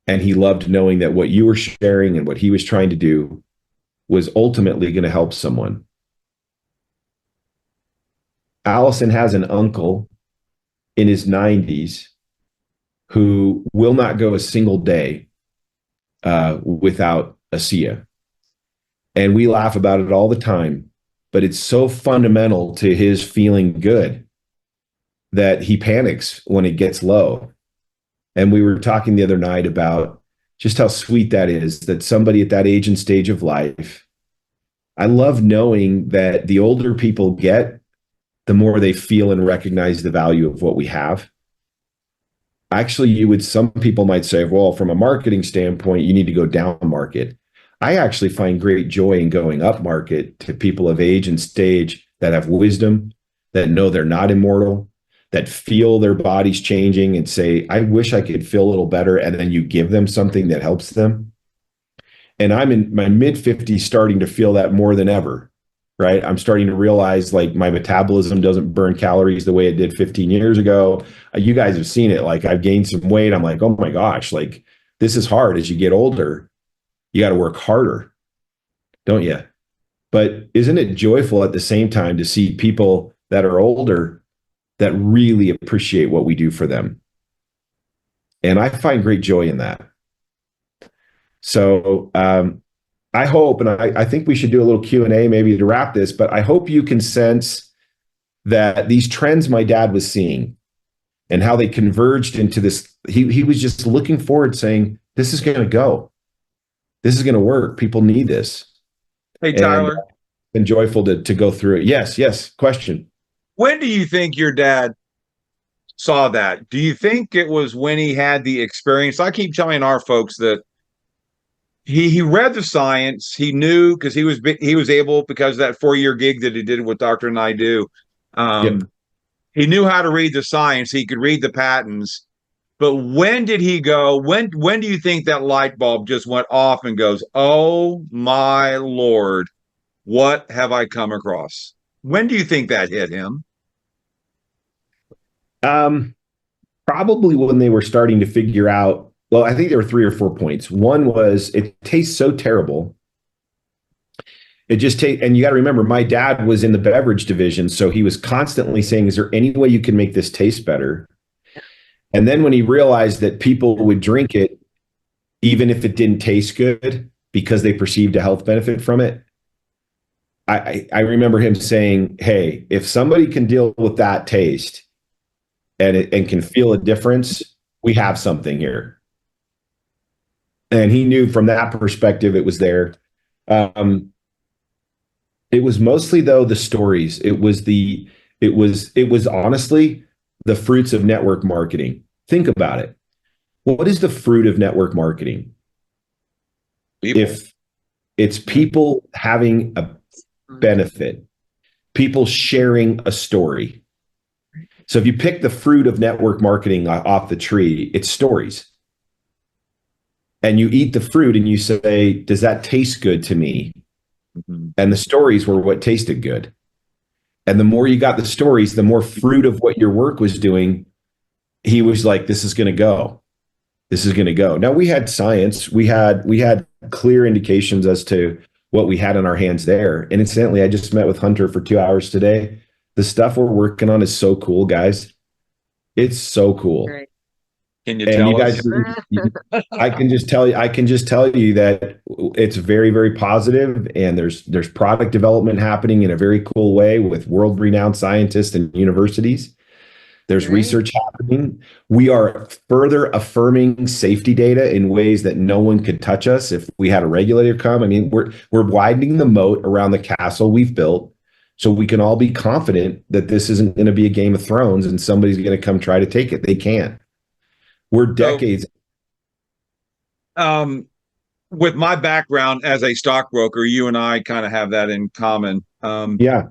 And he loved knowing that what you were sharing and what he was trying to do was ultimately going to help someone. Allison has an uncle in his 90s who will not go a single day without Asea. And we laugh about it all the time, but it's so fundamental to his feeling good that he panics when it gets low. And we were talking the other night about just how sweet that is, that somebody at that age and stage of life, I love knowing that the older people get, the more they feel and recognize the value of what we have. Actually, some people might say, well, from a marketing standpoint, you need to go down market. I actually find great joy in going up market to people of age and stage that have wisdom, that know they're not immortal, that feel their bodies changing and say, I wish I could feel a little better. And then you give them something that helps them. And I'm in my mid 50s starting to feel that more than ever. Right? I'm starting to realize like my metabolism doesn't burn calories the way it did 15 years ago. You guys have seen it. Like I've gained some weight. I'm like, oh my gosh, like this is hard. As you get older, you got to work harder, don't you? But isn't it joyful at the same time to see people that are older that really appreciate what we do for them? And I find great joy in that. So, I hope, and I think we should do a little Q&A maybe to wrap this, but I hope you can sense that these trends my dad was seeing and how they converged into this. He was just looking forward saying, this is going to go. This is going to work. People need this. Hey, Tyler. And joyful to go through it. Yes. Question. When do you think your dad saw that? Do you think it was when he had the experience? I keep telling our folks that he read the science. He knew because he was able, because of that 4-year gig that he did with Dr. Naidu. Yep. He knew how to read the science. He could read the patents. But when did he go? When do you think that light bulb just went off and goes, oh my Lord, what have I come across? When do you think that hit him? Probably when they were starting to figure out. Well, I think there were 3 or 4 points. One was it tastes so terrible. It just and you got to remember, my dad was in the beverage division, so he was constantly saying, "Is there any way you can make this taste better?" And then when he realized that people would drink it, even if it didn't taste good, because they perceived a health benefit from it, I remember him saying, "Hey, if somebody can deal with that taste and can feel a difference, we have something here." And he knew from that perspective it was there. It was mostly though the stories. It was honestly the fruits of network marketing. Think about it. What is the fruit of network marketing? People. If it's people having a benefit, people sharing a story. So if you pick the fruit of network marketing off the tree, it's stories. And you eat the fruit and you say, does that taste good to me? Mm-hmm. And the stories were what tasted good. And the more you got the stories, the more fruit of what your work was doing. He was like, this is going to go. This is going to go. Now we had science. We had clear indications as to what we had in our hands there. And incidentally, I just met with Hunter for 2 hours today. The stuff we're working on is so cool, guys. It's so cool. Great. Can you And tell you us? guys, I can just tell you that it's very, very positive, and there's product development happening in a very cool way with world-renowned scientists and universities. There's Great. research happening. We are further affirming safety data in ways that no one could touch us if we had a regulator come. I mean, we're widening the moat around the castle we've built, so we can all be confident that this isn't going to be a Game of Thrones and somebody's going to come try to take it. They can't. We're decades. With my background as a stockbroker, you and I kind of have that in common. Yeah.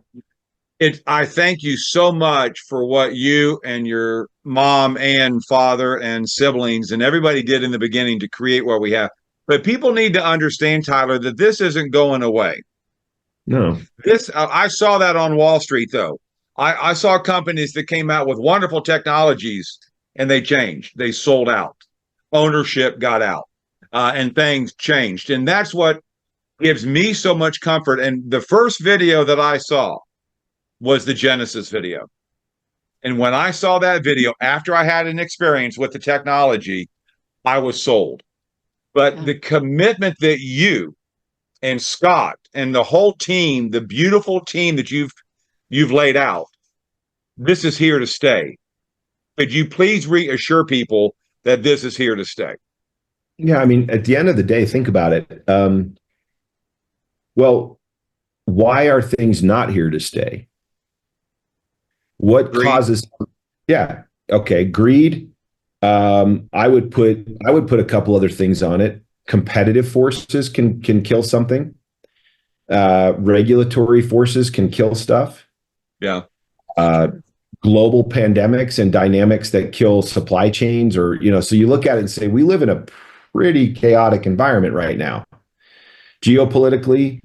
I thank you so much for what you and your mom and father and siblings and everybody did in the beginning to create what we have. But people need to understand, Tyler, that this isn't going away. No. I saw that on Wall Street, though. I saw companies that came out with wonderful technologies and they changed. They sold out. Ownership got out, and things changed. And that's what gives me so much comfort. And the first video that I saw was the Genesis video. And when I saw that video, after I had an experience with the technology, I was sold. But the commitment that you and Scott and the whole team, the beautiful team that you've laid out, this is here to stay. Could you please reassure people that this is here to stay? Yeah, I mean, at the end of the day, think about it. Well, why are things not here to stay? What Greed. causes? Yeah, okay, greed. I would put a couple other things on it. Competitive forces can kill something. Regulatory forces can kill stuff. Yeah. Global pandemics and dynamics that kill supply chains, or so you look at it and say we live in a pretty chaotic environment right now, geopolitically,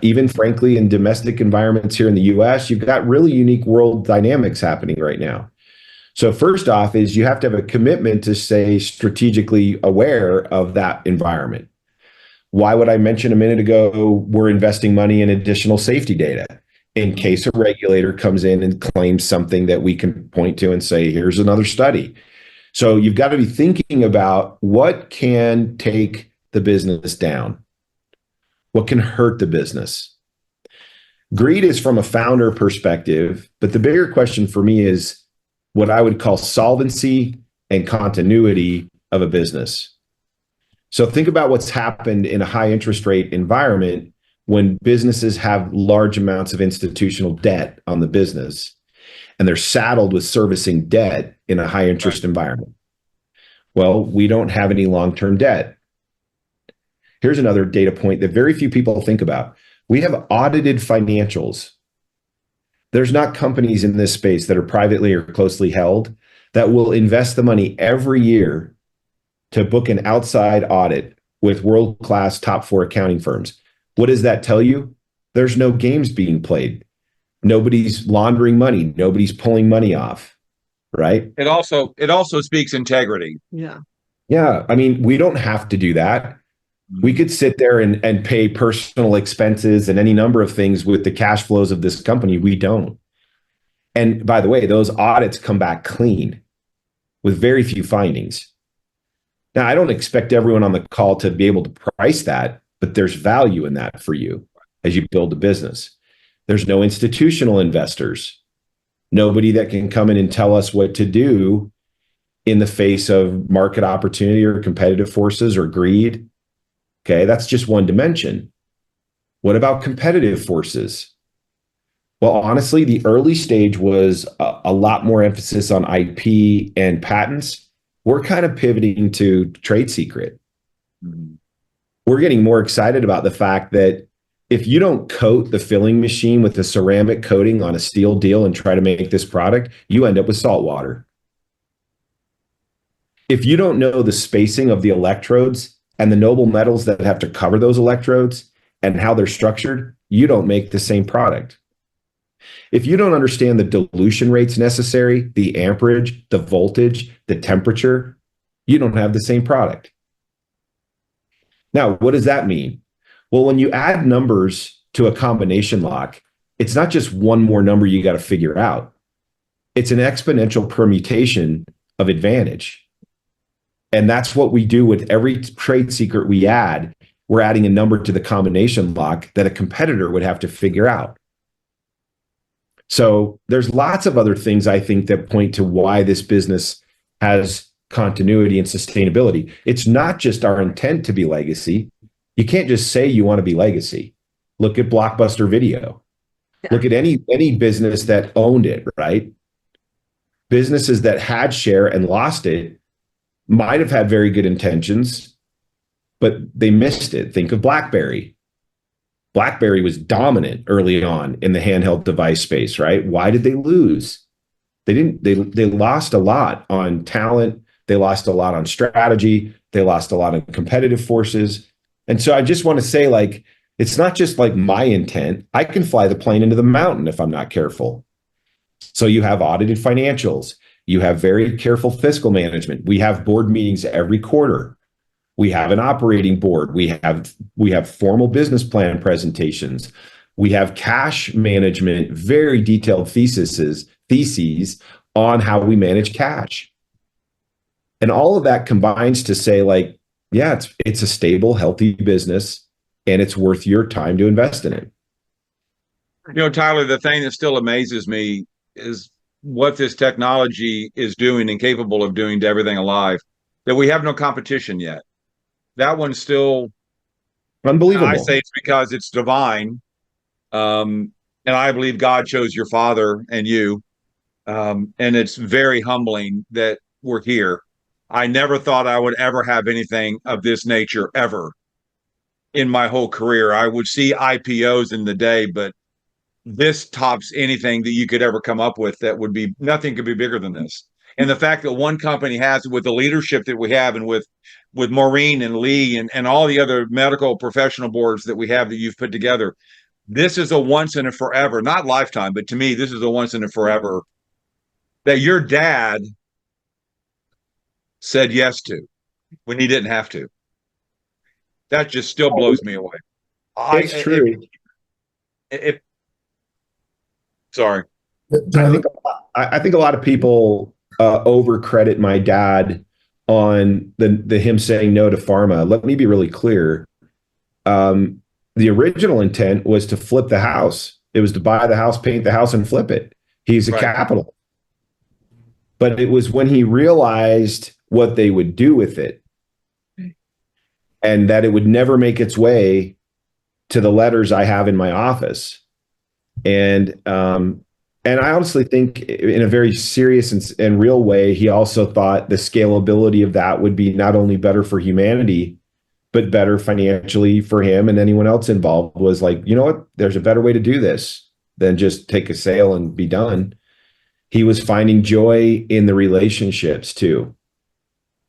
even frankly in domestic environments here in the US. You've got really unique world dynamics happening right now. So first off is you have to have a commitment to stay strategically aware of that environment. Why would I mention a minute ago we're investing money in additional safety data in case a regulator comes in and claims something that we can point to and say, here's another study. So you've got to be thinking about what can take the business down, what can hurt the business. Greed is from a founder perspective, but the bigger question for me is what I would call solvency and continuity of a business. So think about what's happened in a high interest rate environment when businesses have large amounts of institutional debt on the business and they're saddled with servicing debt in a high interest environment. Well, we don't have any long-term debt. Here's another data point that very few people think about. We have audited financials. There's not companies in this space that are privately or closely held that will invest the money every year to book an outside audit with world-class top 4 accounting firms. What does that tell you? There's no games being played. Nobody's laundering money. Nobody's pulling money off, right? It also speaks integrity. Yeah. Yeah. I mean, we don't have to do that. We could sit there and pay personal expenses and any number of things with the cash flows of this company. We don't. And by the way, those audits come back clean with very few findings. Now, I don't expect everyone on the call to be able to price that, but there's value in that for you as you build a business. There's no institutional investors, nobody that can come in and tell us what to do in the face of market opportunity or competitive forces or greed. Okay, that's just one dimension. What about competitive forces? Well, honestly, the early stage was a lot more emphasis on IP and patents. We're kind of pivoting to trade secret. Mhm. We're getting more excited about the fact that if you don't coat the filling machine with a ceramic coating on a steel deal and try to make this product, you end up with salt water. If you don't know the spacing of the electrodes and the noble metals that have to cover those electrodes and how they're structured, you don't make the same product. If you don't understand the dilution rates necessary, the amperage, the voltage, the temperature, you don't have the same product. Now, what does that mean? Well, when you add numbers to a combination lock, it's not just one more number you got to figure out. It's an exponential permutation of advantage. And that's what we do with every trade secret we add. We're adding a number to the combination lock that a competitor would have to figure out. So there's lots of other things I think that point to why this business has continuity and sustainability. It's not just our intent to be legacy. You can't just say you want to be legacy. Look at Blockbuster Video. Yeah. Look at any business that owned it, right? Businesses that had share and lost it might have had very good intentions, but they missed it. Think of BlackBerry. BlackBerry was dominant early on in the handheld device space, right? Why did they lose? They lost a lot on talent. They lost a lot on strategy. They lost a lot of competitive forces. And so I just want to say, like, it's not just like my intent. I can fly the plane into the mountain if I'm not careful. So you have audited financials. You have very careful fiscal management. We have board meetings every quarter. We have an operating board. We have formal business plan presentations. We have cash management, very detailed theses on how we manage cash. And all of that combines to say, like, yeah, it's a stable, healthy business, and it's worth your time to invest in it. You know, Tyler, the thing that still amazes me is what this technology is doing and capable of doing to everything alive, that we have no competition yet. That one's still Unbelievable. I say it's because it's divine. And I believe God chose your father and you. And it's very humbling that we're here. I never thought I would ever have anything of this nature ever in my whole career. I would see IPOs in the day, but this tops anything that you could ever come up with. That would be, nothing could be bigger than this. And the fact that one company has, with the leadership that we have, and with Maureen and Lee and all the other medical professional boards that we have that you've put together, this is a once and a forever, not lifetime, but to me, this is a once and a forever that your dad said yes to when he didn't have to. That just still blows me away. It's true. Sorry. I think a lot of people overcredit my dad on the him saying no to pharma. Let me be really clear. The original intent was to flip the house. It was to buy the house, paint the house, and flip it. He's a capital. But it was when he realized what they would do with it and that it would never make its way to the letters I have in my office. And I honestly think, in a very serious and real way, he also thought the scalability of that would be not only better for humanity, but better financially for him and anyone else involved. Was like, you know what? There's a better way to do this than just take a sale and be done. He was finding joy in the relationships too.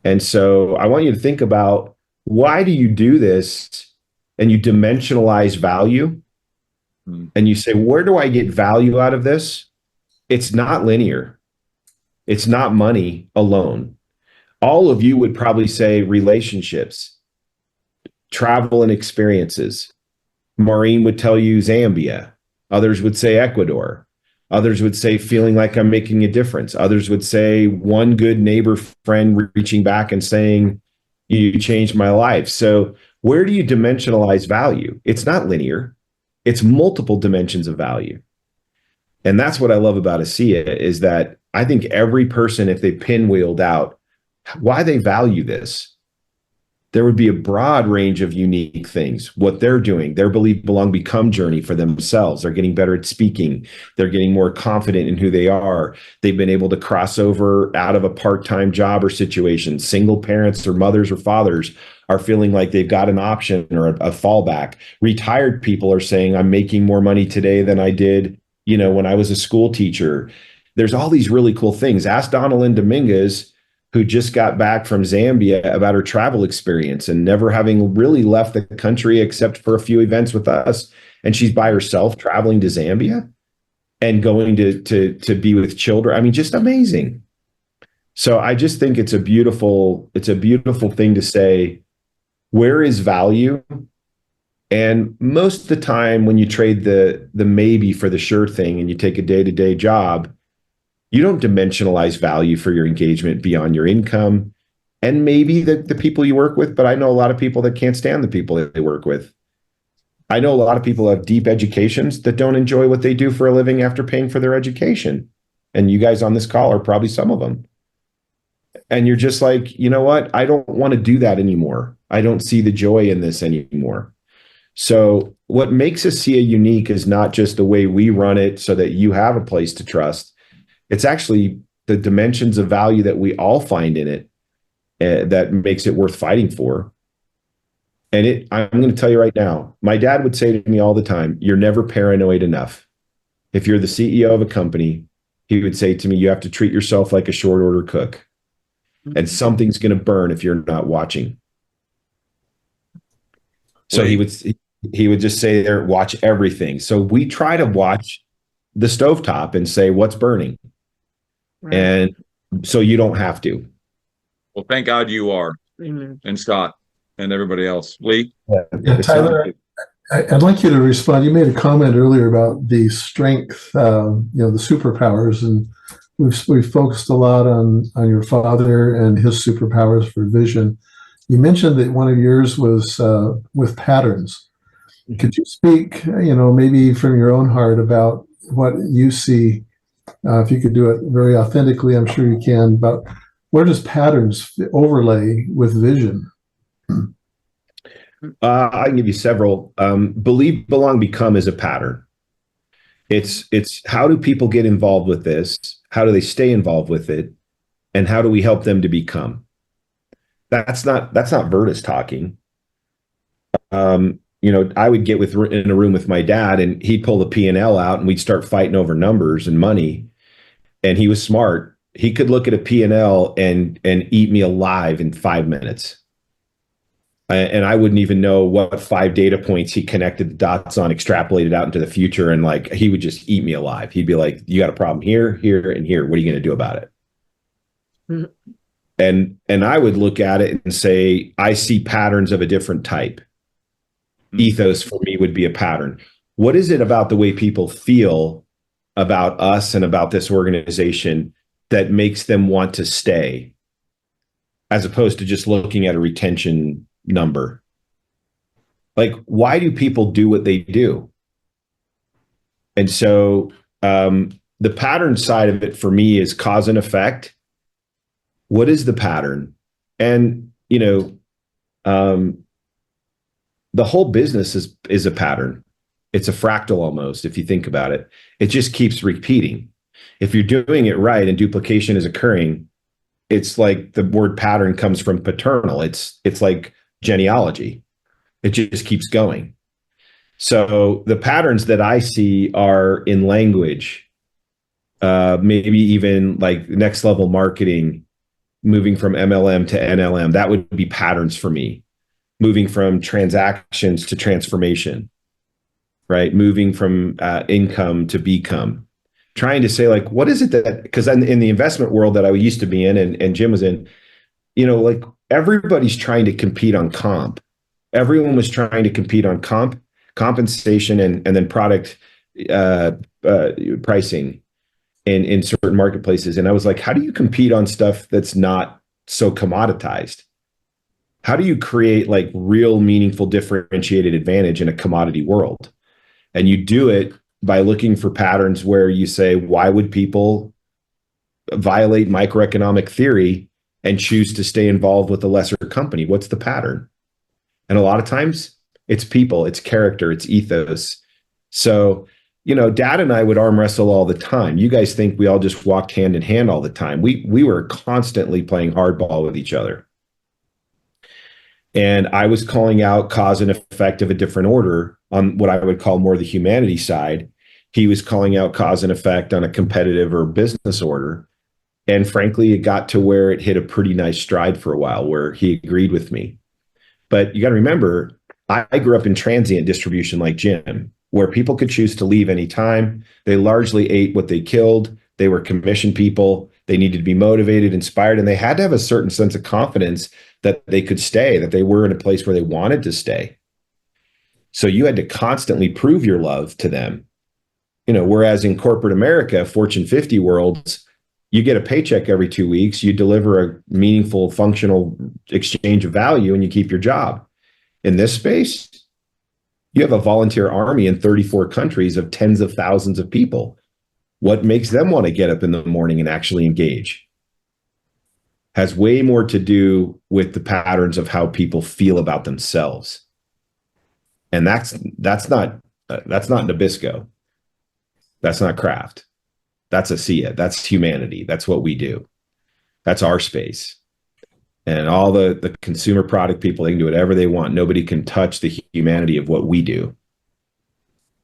And so I want you to think about, why do you do this? And you dimensionalize value. And you say, where do I get value out of this? It's not linear. It's not money alone. All of you would probably say relationships. travel and experiences. Maureen would tell you Zambia. Others would say Ecuador. Others would say feeling like I'm making a difference. Others would say one good neighbor friend reaching back and saying, you changed my life. So where do you dimensionalize value? It's not linear. It's multiple dimensions of value. And that's what I love about Asea, is that I think every person, if they pinwheeled out why they value this, there would be a broad range of unique things. What they're doing, their believe, belong, become journey for themselves. They're getting better at speaking. They're getting more confident in who they are. They've been able to cross over out of a part-time job or situation. Single parents or mothers or fathers are feeling like they've got an option or a fallback. Retired people are saying, I'm making more money today than I did, when I was a school teacher. There's all these really cool things. Ask Donalyn Dominguez, who just got back from Zambia, about her travel experience and never having really left the country except for a few events with us. And she's by herself traveling to Zambia and going to be with children. I mean, just amazing. So I just think it's a beautiful thing to say, where is value? And most of the time when you trade the maybe for the sure thing and you take a day-to-day job, you don't dimensionalize value for your engagement beyond your income and maybe the people you work with. But I know a lot of people that can't stand the people that they work with. I know a lot of people have deep educations that don't enjoy what they do for a living after paying for their education. And you guys on this call are probably some of them. And you're just like, you know what? I don't want to do that anymore. I don't see the joy in this anymore. So what makes Asea unique is not just the way we run it so that you have a place to trust. It's actually the dimensions of value that we all find in it that makes it worth fighting for. And I'm going to tell you right now, my dad would say to me all the time, you're never paranoid enough. If you're the CEO of a company, he would say to me, you have to treat yourself like a short order cook. And something's going to burn if you're not watching. So he would just say there, watch everything. So we try to watch the stovetop and say, what's burning? Right. And so you don't have to. Well, thank God you are. Mhm. And Scott and everybody else. Lee? Yeah, Tyler, I'd like you to respond. You made a comment earlier about the strength, the superpowers, and we've focused a lot on your father and his superpowers for vision. You mentioned that one of yours was with patterns. Could you speak, maybe from your own heart about what you see? If you could do it very authentically, I'm sure you can. But where does patterns overlay with vision? I can give you several. Believe, belong, become is a pattern. It's how do people get involved with this? How do they stay involved with it? And how do we help them to become? That's not Vertus talking. I would get in a room with my dad and he'd pull the P&L out and we'd start fighting over numbers and money. And he was smart. He could look at a P&L and eat me alive in 5 minutes. And I wouldn't even know what 5 data points he connected the dots on, extrapolated out into the future. And he would just eat me alive. He'd be like, you got a problem here, here, and here. What are you going to do about it? Mm-hmm. And I would look at it and say, I see patterns of a different type. Ethos for me would be a pattern. What is it about the way people feel about us and about this organization that makes them want to stay, as opposed to just looking at a retention number? Why do people do what they do? And so the pattern side of it for me is cause and effect. What is the pattern? And, the whole business is a pattern. It's a fractal almost, if you think about it. It just keeps repeating. If you're doing it right and duplication is occurring, it's like the word pattern comes from paternal. It's like genealogy. It just keeps going. So the patterns that I see are in language, maybe even like next level marketing, moving from MLM to NLM. That would be patterns for me. Moving from transactions to transformation, right? Moving from income to become. Trying to say, what is it that, because in the investment world that I used to be in and Jim was in, everybody's trying to compete on comp. Everyone was trying to compete on compensation and then product pricing in certain marketplaces. And I was like, how do you compete on stuff that's not so commoditized? How do you create like real meaningful differentiated advantage in a commodity world? And you do it by looking for patterns where you say, why would people violate microeconomic theory and choose to stay involved with a lesser company? What's the pattern? And a lot of times it's people, it's character, it's ethos. So, Dad and I would arm wrestle all the time. You guys think we all just walked hand in hand all the time. We were constantly playing hardball with each other. And I was calling out cause and effect of a different order on what I would call more the humanity side. He was calling out cause and effect on a competitive or business order. And frankly, it got to where it hit a pretty nice stride for a while where he agreed with me. But you got to remember, I grew up in transient distribution like Jim, where people could choose to leave anytime. They largely ate what they killed. They were commission people. They needed to be motivated, inspired, and they had to have a certain sense of confidence that they could stay, that they were in a place where they wanted to stay. So you had to constantly prove your love to them. Whereas in corporate America, Fortune 50 worlds, you get a paycheck every 2 weeks, you deliver a meaningful, functional exchange of value, and you keep your job. In this space, you have a volunteer army in 34 countries of tens of thousands of people. What makes them want to get up in the morning and actually engage has way more to do with the patterns of how people feel about themselves. And that's not Nabisco. That's not craft. That's Asea. That's humanity. That's what we do. That's our space. And all the consumer product people, they can do whatever they want. Nobody can touch the humanity of what we do.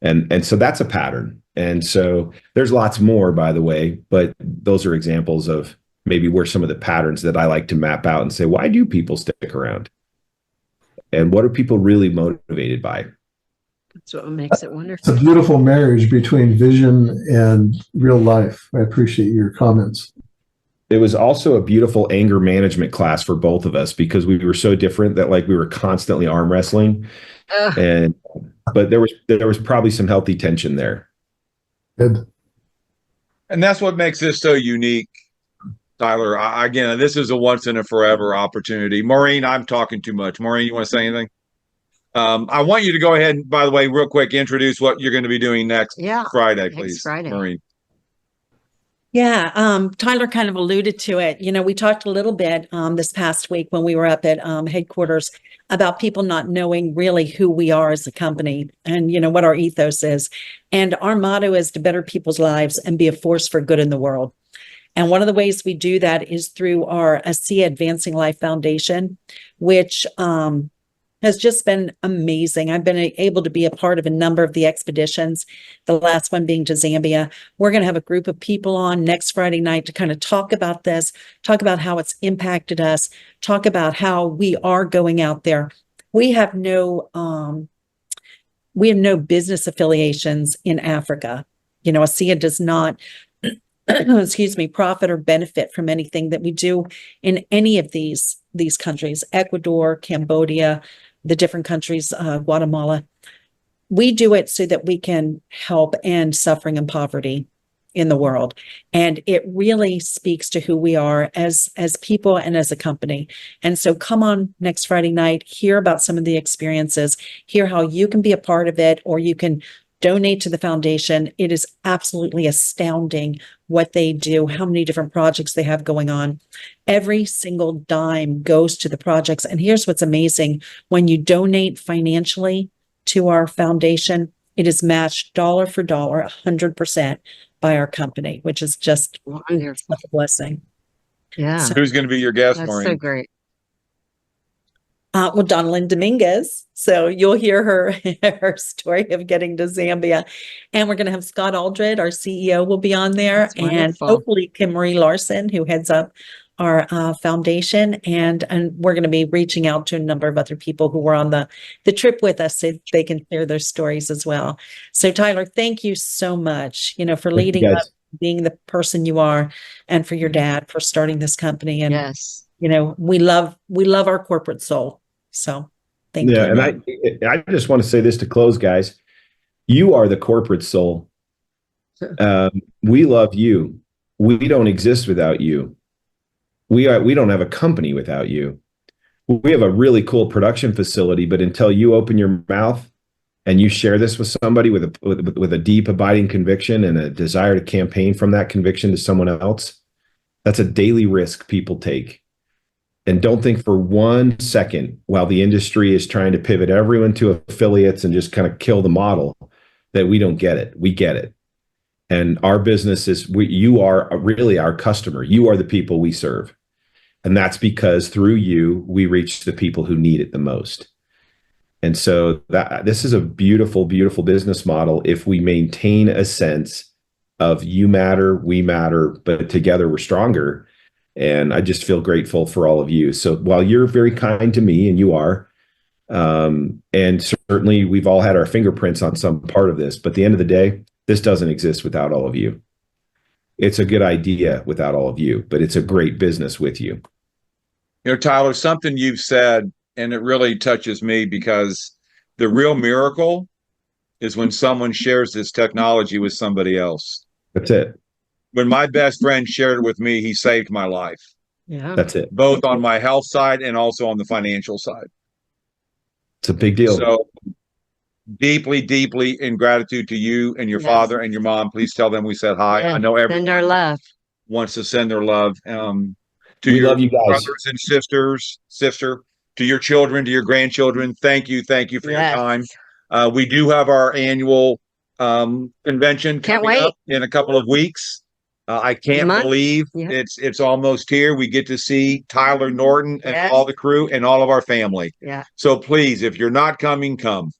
And so that's a pattern. And so there's lots more, by the way, but those are examples of maybe where some of the patterns that I like to map out and say, why do people stick around? And what are people really motivated by? That's what makes it It's wonderful. a beautiful marriage between vision and real life. I appreciate your comments. It was also a beautiful anger management class for both of us because we were so different that like we were constantly arm wrestling. But there was probably some healthy tension there. Good. And that's what makes this so unique, Tyler. Again, this is a once in a forever opportunity. Maureen, I'm talking too much. Maureen, you want to say anything? I want you to go ahead and, by the way, real quick, introduce what you're going to be doing next Friday, please. Next Friday. Maureen. Yeah, Tyler kind of alluded to it. We talked a little bit this past week when we were up at headquarters about people not knowing really who we are as a company and, what our ethos is. And our motto is to better people's lives and be a force for good in the world. And one of the ways we do that is through our Asea Advancing Life Foundation, which has just been amazing. I've been able to be a part of a number of the expeditions, the last one being to Zambia. We're going to have a group of people on next Friday night to kind of talk about this, talk about how it's impacted us, talk about how we are going out there. We have no business affiliations in Africa. Asea does not profit or benefit from anything that we do in any of these countries, Ecuador, Cambodia, the different countries, Guatemala. We do it so that we can help end suffering and poverty in the world. And it really speaks to who we are as people and as a company. And so come on next Friday night, hear about some of the experiences, hear how you can be a part of it, or you can donate to the foundation. It is absolutely astounding what they do, how many different projects they have going on. Every single dime goes to the projects. And here's what's amazing. When you donate financially to our foundation, it is matched dollar for dollar, 100% by our company, which is just Wonderful. a blessing. Yeah. So- Who's going to be your guest, That's Maureen? so great. Well, Donalyn Dominguez. So you'll hear her story of getting to Zambia. And we're going to have Scott Aldred, our CEO, will be on there. That's And wonderful. hopefully Kim Marie Larson, who heads up our foundation. And we're going to be reaching out to a number of other people who were on the trip with us so they can share their stories as well. So Tyler, thank you so much, for leading up, being the person you are, and for your dad for starting this company. And Yes. we love our corporate soul. So Thank Yeah, you. and I just want to say this to close, guys. You are the corporate soul. We love you. We don't exist without you. We don't have a company without you. We have a really cool production facility, but until you open your mouth and you share this with somebody with a deep abiding conviction and a desire to campaign from that conviction to someone else, that's a daily risk people take. And don't think for 1 second, while the industry is trying to pivot everyone to affiliates and just kind of kill the model, that we don't get it. We get it. And our business is, you are really our customer. You are the people we serve. And that's because through you, we reach the people who need it the most. And so this is a beautiful, beautiful business model if we maintain a sense of you matter, we matter, but together we're stronger. And I just feel grateful for all of you. So while you're very kind to me, and you are, and certainly we've all had our fingerprints on some part of this, but at the end of the day, this doesn't exist without all of you. It's a good idea without all of you, but it's a great business with you. You know, Tyler, something you've said, and it really touches me, because the real miracle is when someone shares this technology with somebody else. That's it. When my best friend shared it with me, he saved my life, Yeah. That's it. both on my health side and also on the financial side. It's a big deal. So deeply, deeply in gratitude to you and your Yes. father and your mom. Please tell them we said hi. Yeah, I know everyone send our love. wants to send their love. To We your love you guys. brothers and sister, to your children, to your grandchildren. Thank you for your Yes. time. We do have our annual convention Can't coming wait. up in a couple of weeks. I can't Month? believe Yeah. it's almost here. We get to see Tyler Norton and Yes. all the crew and all of our family. Yeah. So please, if you're not coming, come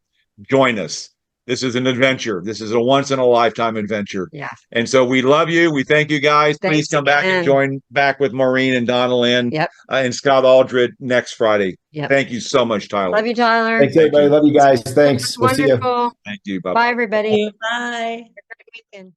join us. This is an adventure. This is a once in a lifetime adventure. Yeah. And so we love you. We thank you guys. Please Thanks come back and again. join back with Maureen and Donna Lynn Yep. and Scott Aldred next Friday. Yep. Thank you so much, Tyler. Love you, Tyler. Thanks, everybody. Love you guys. Thanks. We'll see you. Wonderful. Thank you. Bye. Bye, everybody. Bye. Have a great weekend.